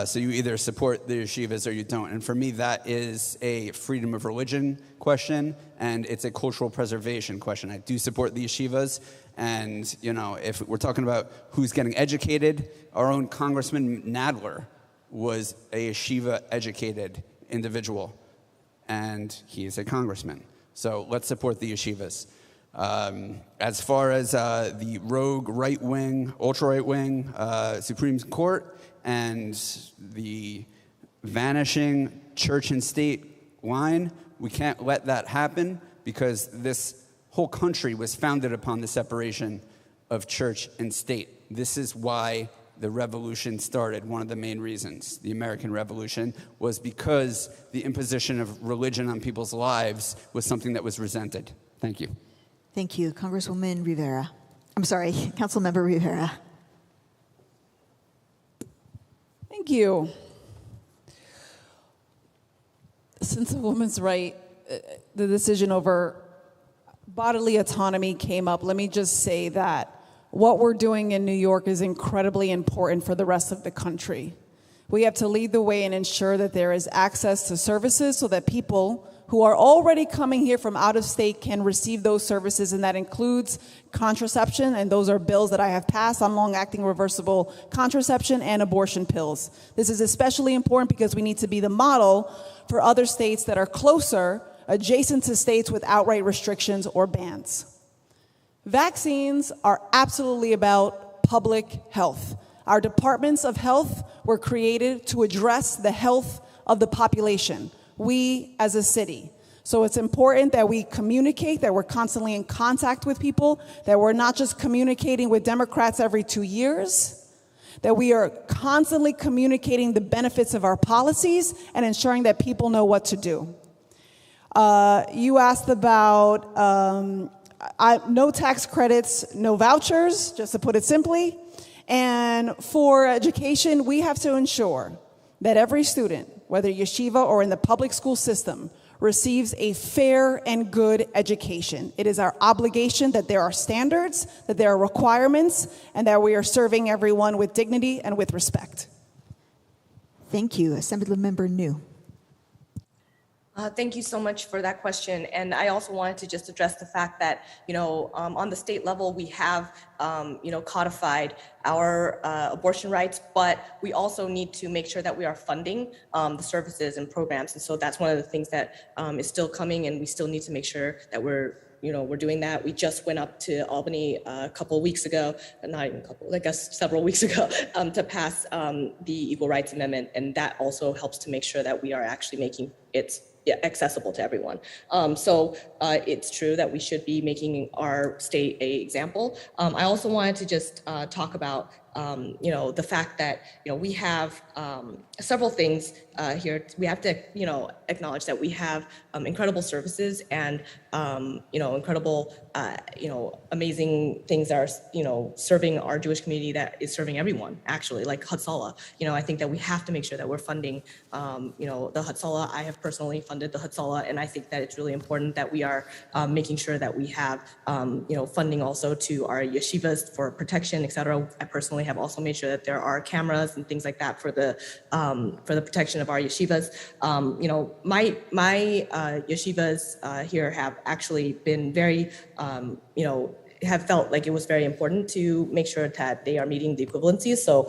So you either support the yeshivas or you don't. And for me, that is a freedom of religion question, and it's a cultural preservation question. I do support the yeshivas. And, you know, if we're talking about who's getting educated, our own Congressman Nadler was a yeshiva-educated individual, and he is a congressman. So let's support the yeshivas. As far as the rogue right-wing, ultra-right-wing Supreme Court and the vanishing church and state line, we can't let that happen, because this whole country was founded upon the separation of church and state. This is why the revolution started. One of the main reasons, the American Revolution, was because the imposition of religion on people's lives was something that was resented. Thank you. Thank you. Congresswoman Rivera. I'm sorry, Councilmember Rivera. Thank you. Since a woman's right, the decision over bodily autonomy came up, let me just say that what we're doing in New York is incredibly important for the rest of the country. We have to lead the way and ensure that there is access to services so that people who are already coming here from out of state can receive those services, and that includes contraception, and those are bills that I have passed on long-acting reversible contraception and abortion pills. This is especially important because we need to be the model for other states that are closer, adjacent to states with outright restrictions or bans. Vaccines are absolutely about public health. Our departments of health were created to address the health of the population, we as a city. So it's important that we communicate, that we're constantly in contact with people, that we're not just communicating with Democrats every 2 years, that we are constantly communicating the benefits of our policies and ensuring that people know what to do. You asked about no tax credits, no vouchers, just to put it simply. And for education, we have to ensure that every student, whether yeshiva or in the public school system, receives a fair and good education. It is our obligation that there are standards, that there are requirements, and that we are serving everyone with dignity and with respect. Thank you. Assemblymember New. Thank you so much for that question. And I also wanted to just address the fact that, on the state level, we have, codified our abortion rights, but we also need to make sure that we are funding the services and programs. And so that's one of the things that is still coming, and we still need to make sure that we're we're doing that. We just went up to Albany a couple of weeks ago, not even a couple, I guess several weeks ago, to pass the Equal Rights Amendment, and that also helps to make sure that we are actually making it accessible to everyone. So it's true that we should be making our state an example. I also wanted to just talk about the fact that we have several things here. We have to acknowledge that we have incredible services and incredible amazing things that are serving our Jewish community, that is serving everyone actually, like Hatzalah. I think that we have to make sure that we're funding the Hatzalah. I have personally funded the Hatzalah, and I think that it's really important that we are making sure that we have funding also to our yeshivas for protection, etc. I personally have also made sure that there are cameras and things like that for the protection of our yeshivas. My yeshivas here have actually been very have felt like it was very important to make sure that they are meeting the equivalencies. So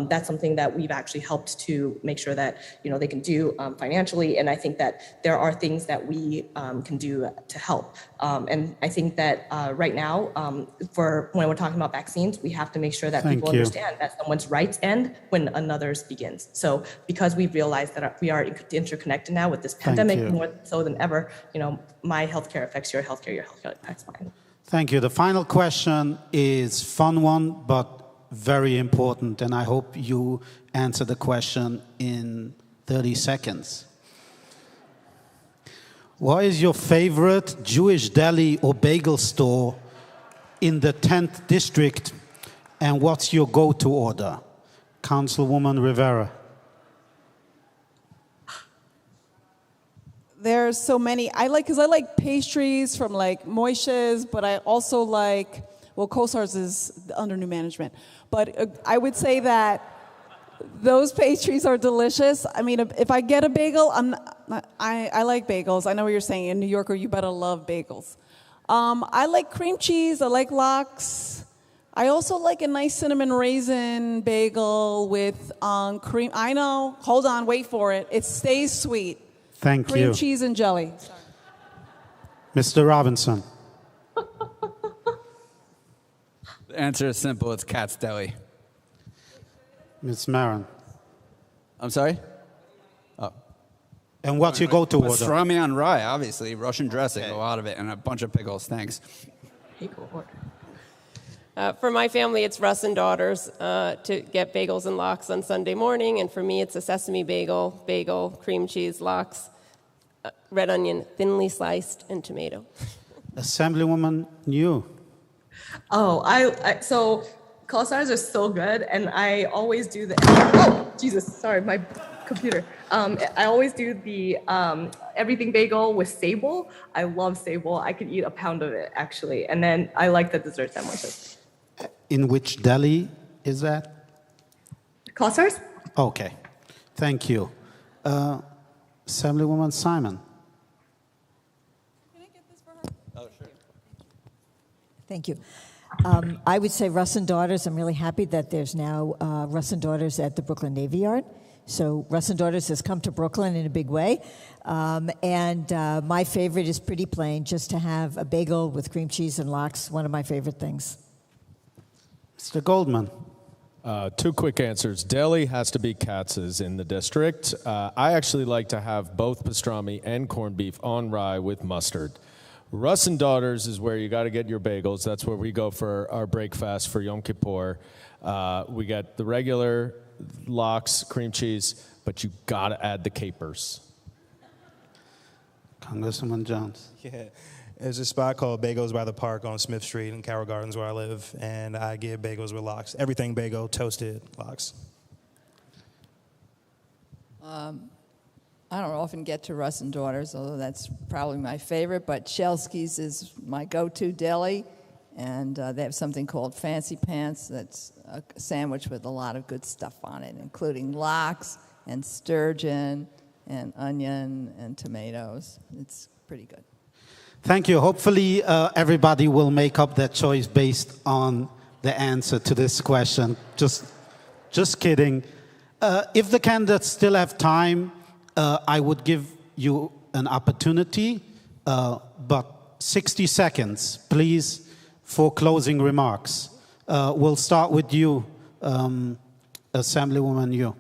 that's something that we've actually helped to make sure that they can do financially. And I think that there are things that we can do to help. And I think that right now, for when we're talking about vaccines, we have to make sure that people understand that someone's rights end when another's begins. So because we've realized that we are interconnected now with this pandemic more so than ever, my healthcare affects your healthcare affects mine. Thank you. The final question is a fun one, but very important, and I hope you answer the question in 30 seconds. What is your favorite Jewish deli or bagel store in the 10th district, and what's your go-to order? Councilwoman Rivera. There's so many. I like pastries from like Moishe's, but I also like, well, Kosar's is under new management. But I would say that those pastries are delicious. I mean, if I get a bagel, I like bagels. I know what you're saying. In New Yorker, you better love bagels. I like cream cheese. I like lox. I also like a nice cinnamon raisin bagel with cream. I know. Hold on. Wait for it. It stays sweet. Thank you. Cream cheese and jelly. Mr. Robinson. The answer is simple. It's Katz Deli. Ms. Maron. I'm sorry? Oh. And what's your go-to order? Pastrami on rye, obviously. Russian dressing, a lot of it, and a bunch of pickles. Thanks. For my family, it's Russ and Daughters to get bagels and lox on Sunday morning. And for me, it's a sesame bagel, cream cheese, lox, red onion, thinly sliced, and tomato. Assemblywoman New. Oh, so Call-Stars are so good, and I always do oh, Jesus, sorry, my computer. I always do the everything bagel with sable. I love sable. I could eat a pound of it, actually. And then I like the dessert sandwiches. In which deli is that? Call-Stars? Okay, thank you. Assemblywoman Simon. Can I get this for her? Oh, sure. Thank you. I would say Russ and Daughters. I'm really happy that there's now Russ and Daughters at the Brooklyn Navy Yard. So Russ and Daughters has come to Brooklyn in a big way. And my favorite is pretty plain, just to have a bagel with cream cheese and lox, one of my favorite things. Mr. Goldman. Two quick answers. Deli has to be Katz's in the district. I actually like to have both pastrami and corned beef on rye with mustard. Russ and Daughters is where you got to get your bagels. That's where we go for our breakfast for Yom Kippur. We get the regular lox, cream cheese, but you got to add the capers. Congressman Jones. Yeah. There's a spot called Bagels by the Park on Smith Street in Carroll Gardens where I live, and I get bagels with lox. Everything bagel, toasted lox. I don't often get to Russ and Daughters, although that's probably my favorite, but Shelsky's is my go-to deli, and they have something called Fancy Pants that's a sandwich with a lot of good stuff on it, including lox and sturgeon and onion and tomatoes. It's pretty good. Thank you. Hopefully, everybody will make up their choice based on the answer to this question. Just kidding. If the candidates still have time, I would give you an opportunity, but 60 seconds, please, for closing remarks. We'll start with you, Assemblywoman Yu.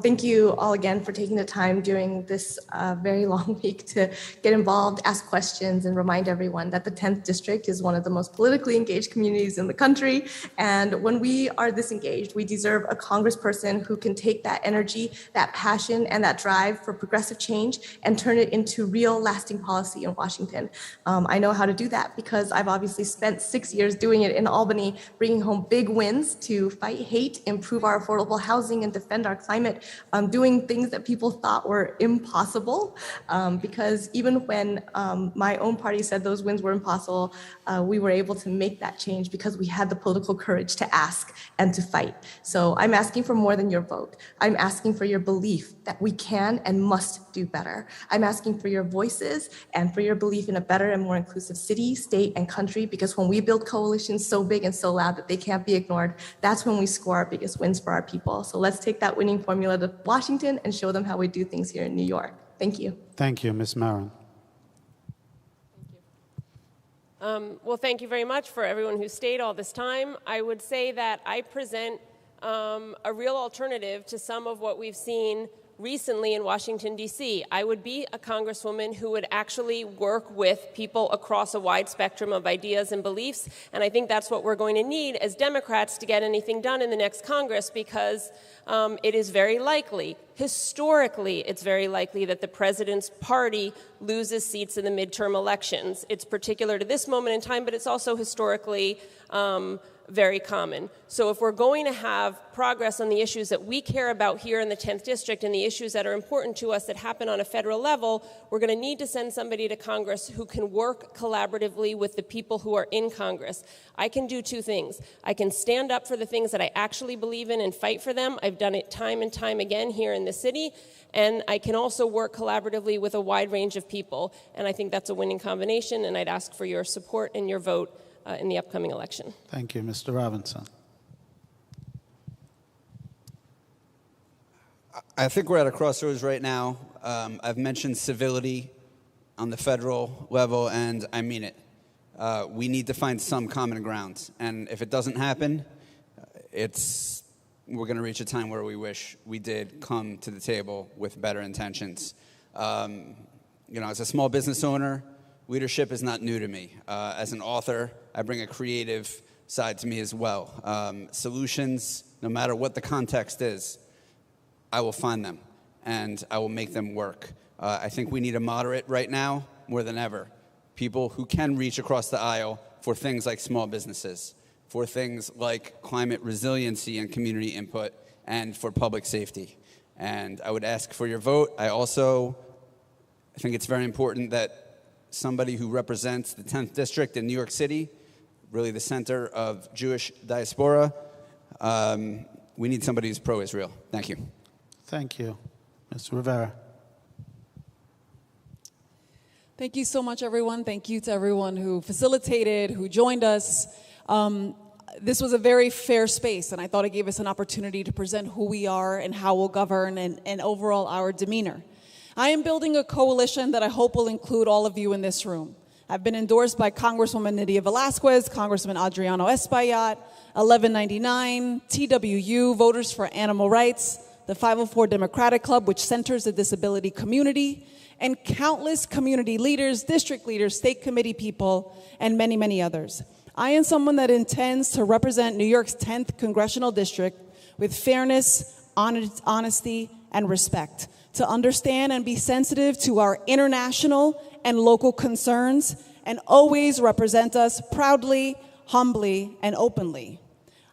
Thank you all again for taking the time during this very long week to get involved, ask questions, and remind everyone that the 10th District is one of the most politically engaged communities in the country. And when we are this engaged, we deserve a congressperson who can take that energy, that passion, and that drive for progressive change and turn it into real lasting policy in Washington. I know how to do that because I've obviously spent 6 years doing it in Albany, bringing home big wins to fight hate, improve our affordable housing, and defend our climate. Doing things that people thought were impossible, because even when my own party said those wins were impossible, we were able to make that change because we had the political courage to ask and to fight. So I'm asking for more than your vote. I'm asking for your belief that we can and must do better. I'm asking for your voices and for your belief in a better and more inclusive city, state, and country, because when we build coalitions so big and so loud that they can't be ignored, that's when we score our biggest wins for our people. So let's take that winning formula to Washington and show them how we do things here in New York. Thank you. Thank you, Ms. Maron. Well, thank you very much for everyone who stayed all this time. I would say that I present a real alternative to some of what we've seen recently in Washington, D.C. I would be a congresswoman who would actually work with people across a wide spectrum of ideas and beliefs, and I think that's what we're going to need as Democrats to get anything done in the next Congress, because it is very likely, historically, it's very likely that the president's party loses seats in the midterm elections. It's particular to this moment in time, but it's also historically very common. So if we're going to have progress on the issues that we care about here in the 10th District and the issues that are important to us that happen on a federal level, we're going to need to send somebody to Congress who can work collaboratively with the people who are in Congress. I can do two things. I can stand up for the things that I actually believe in and fight for them. I've done it time and time again here in the city. And I can also work collaboratively with a wide range of people. And I think that's a winning combination, and I'd ask for your support and your vote in the upcoming election. Thank you, Mr. Robinson. I think we're at a crossroads right now. I've mentioned civility on the federal level, and I mean it. We need to find some common ground. And if it doesn't happen, we're going to reach a time where we wish we did come to the table with better intentions. As a small business owner, leadership is not new to me. As an author, I bring a creative side to me as well. Solutions, no matter what the context is, I will find them, and I will make them work. I think we need a moderate right now more than ever. People who can reach across the aisle for things like small businesses, for things like climate resiliency and community input, and for public safety. And I would ask for your vote. I think it's very important that somebody who represents the 10th District in New York City, really the center of Jewish diaspora, we need somebody who's pro-Israel. Thank you. Thank you. Ms. Rivera. Thank you so much, everyone. Thank you to everyone who facilitated, who joined us. This was a very fair space, and I thought it gave us an opportunity to present who we are and how we'll govern and overall our demeanor. I am building a coalition that I hope will include all of you in this room. I've been endorsed by Congresswoman Nydia Velázquez, Congressman Adriano Espaillat, 1199, TWU, Voters for Animal Rights, the 504 Democratic Club, which centers the disability community, and countless community leaders, district leaders, state committee people, and many, many others. I am someone that intends to represent New York's 10th congressional district with fairness, honesty, and respect, to understand and be sensitive to our international and local concerns, and always represent us proudly, humbly, and openly.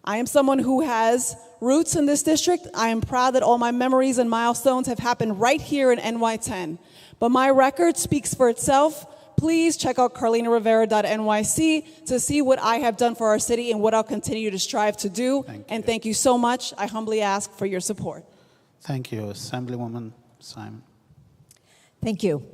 I am someone who has roots in this district. I am proud that all my memories and milestones have happened right here in NY-10. But my record speaks for itself. Please check out carlinarivera.nyc to see what I have done for our city and what I'll continue to strive to do. Thank you so much. I humbly ask for your support. Thank you. Assemblywoman Simon. Thank you.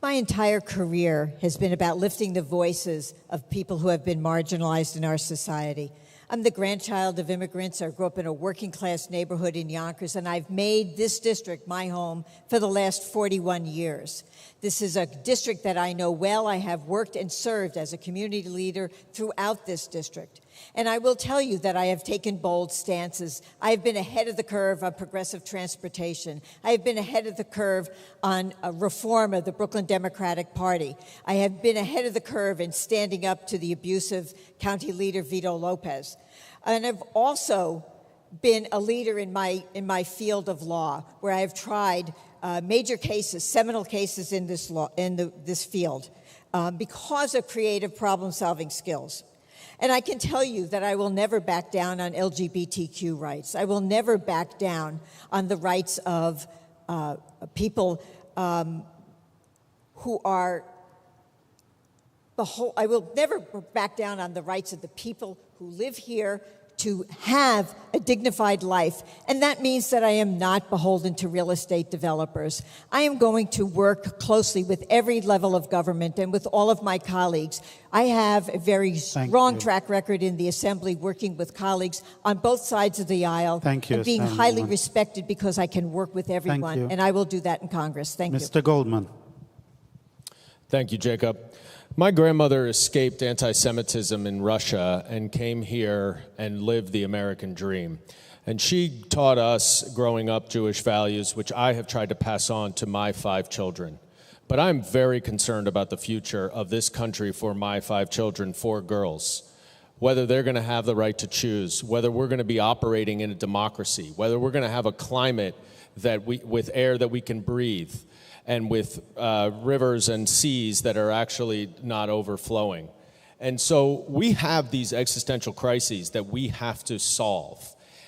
My entire career has been about lifting the voices of people who have been marginalized in our society. I'm the grandchild of immigrants. I grew up in a working class neighborhood in Yonkers, and I've made this district my home for the last 41 years. This is a district that I know well. I have worked and served as a community leader throughout this district. And I will tell you that I have taken bold stances. I have been ahead of the curve on progressive transportation. I have been ahead of the curve on a reform of the Brooklyn Democratic Party. I have been ahead of the curve in standing up to the abusive county leader Vito Lopez. And I've also been a leader in my field of law, where I have tried major cases, seminal cases in this field, because of creative problem-solving skills. And I can tell you that I will never back down on LGBTQ rights. I will never back down on the rights of people who are I will never back down on the rights of the people who live here to have a dignified life. And that means that I am not beholden to real estate developers. I am going to work closely with every level of government and with all of my colleagues. I have a very strong track record in the Assembly working with colleagues on both sides of the aisle. Thank you, and being highly respected because I can work with everyone. And I will do that in Congress. Thank you. Mr. Goldman. Thank you, Jacob. My grandmother escaped anti-Semitism in Russia and came here and lived the American dream. And she taught us, growing up, Jewish values, which I have tried to pass on to my 5 children. But I'm very concerned about the future of this country for my 5 children, 4 girls, whether they're going to have the right to choose, whether we're going to be operating in a democracy, whether we're going to have a climate with air that we can breathe, and with rivers and seas that are actually not overflowing. And so we have these existential crises that we have to solve.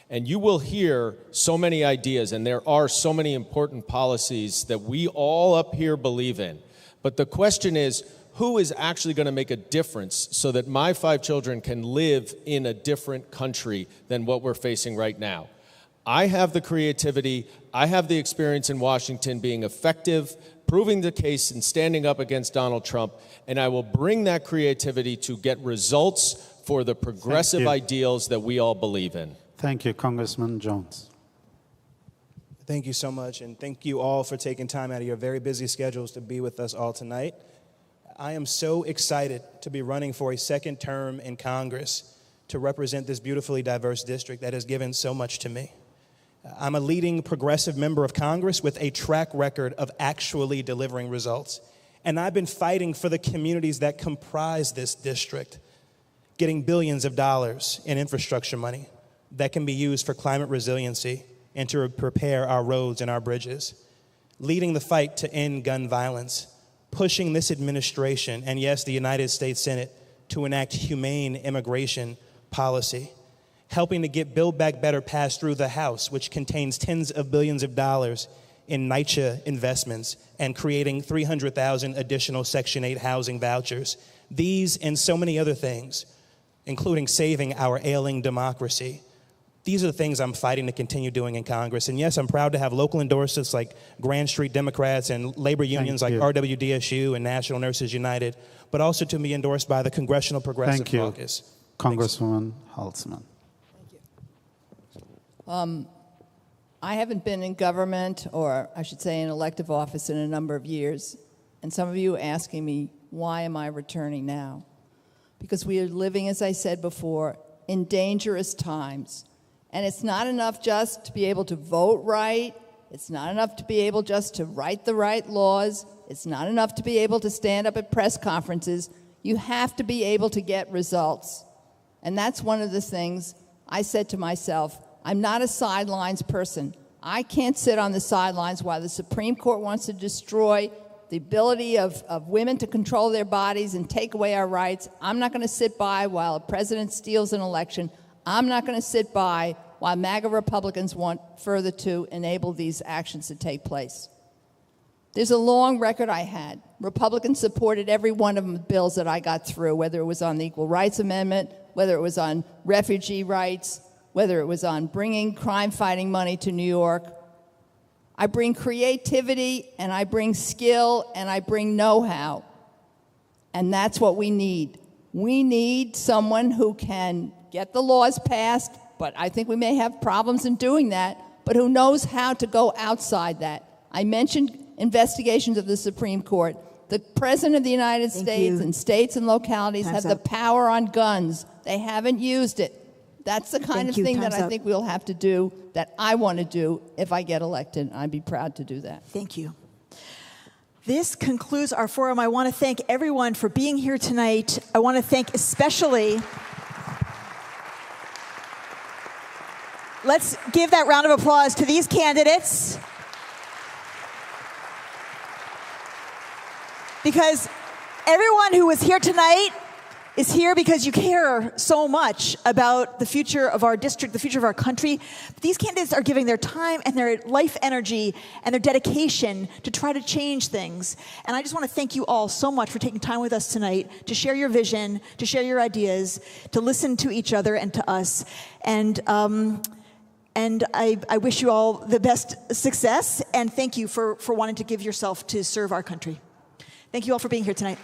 And you will hear so many ideas, and there are so many important policies that we all up here believe in. But the question is, who is actually going to make a difference so that my 5 children can live in a different country than what we're facing right now? I have the creativity, I have the experience in Washington being effective, proving the case and standing up against Donald Trump, and I will bring that creativity to get results for the progressive ideals that we all believe in. Thank you, Congressman Jones. Thank you so much, and thank you all for taking time out of your very busy schedules to be with us all tonight. I am so excited to be running for a 2nd term in Congress to represent this beautifully diverse district that has given so much to me. I'm a leading progressive member of Congress with a track record of actually delivering results. And I've been fighting for the communities that comprise this district, getting billions of dollars in infrastructure money that can be used for climate resiliency and to repair our roads and our bridges, leading the fight to end gun violence, pushing this administration, and yes, the United States Senate, to enact humane immigration policy, helping to get Build Back Better passed through the House, which contains tens of billions of dollars in NYCHA investments and creating 300,000 additional Section 8 housing vouchers. These and so many other things, including saving our ailing democracy. These are the things I'm fighting to continue doing in Congress. And yes, I'm proud to have local endorsements like Grand Street Democrats and labor unions like RWDSU and National Nurses United, but also to be endorsed by the Congressional Progressive Caucus. Congresswoman Holtzman. I haven't been in government, or I should say in elective office, in a number of years. And some of you are asking me, why am I returning now? Because we are living, as I said before, in dangerous times. And it's not enough just to be able to vote right. It's not enough to be able just to write the right laws. It's not enough to be able to stand up at press conferences. You have to be able to get results. And that's one of the things I said to myself, I'm not a sidelines person. I can't sit on the sidelines while the Supreme Court wants to destroy the ability of women to control their bodies and take away our rights. I'm not going to sit by while a president steals an election. I'm not going to sit by while MAGA Republicans want further to enable these actions to take place. There's a long record I had. Republicans supported every one of the bills that I got through, whether it was on the Equal Rights Amendment, whether it was on refugee rights, whether it was on bringing crime-fighting money to New York. I bring creativity, and I bring skill, and I bring know-how. And that's what we need. We need someone who can get the laws passed, but I think we may have problems in doing that, but who knows how to go outside that. I mentioned investigations of the Supreme Court. The President of the United States and states and localities have the power on guns. They haven't used it. That's the kind of thing that I think we'll have to do, that I want to do if I get elected. I'd be proud to do that. Thank you. This concludes our forum. I want to thank everyone for being here tonight. I want to thank especially... Let's give that round of applause to these candidates. Because everyone who was here tonight is here because you care so much about the future of our district, the future of our country. These candidates are giving their time and their life energy and their dedication to try to change things. And I just want to thank you all so much for taking time with us tonight to share your vision, to share your ideas, to listen to each other and to us. And I wish you all the best success, and thank you for wanting to give yourself to serve our country. Thank you all for being here tonight.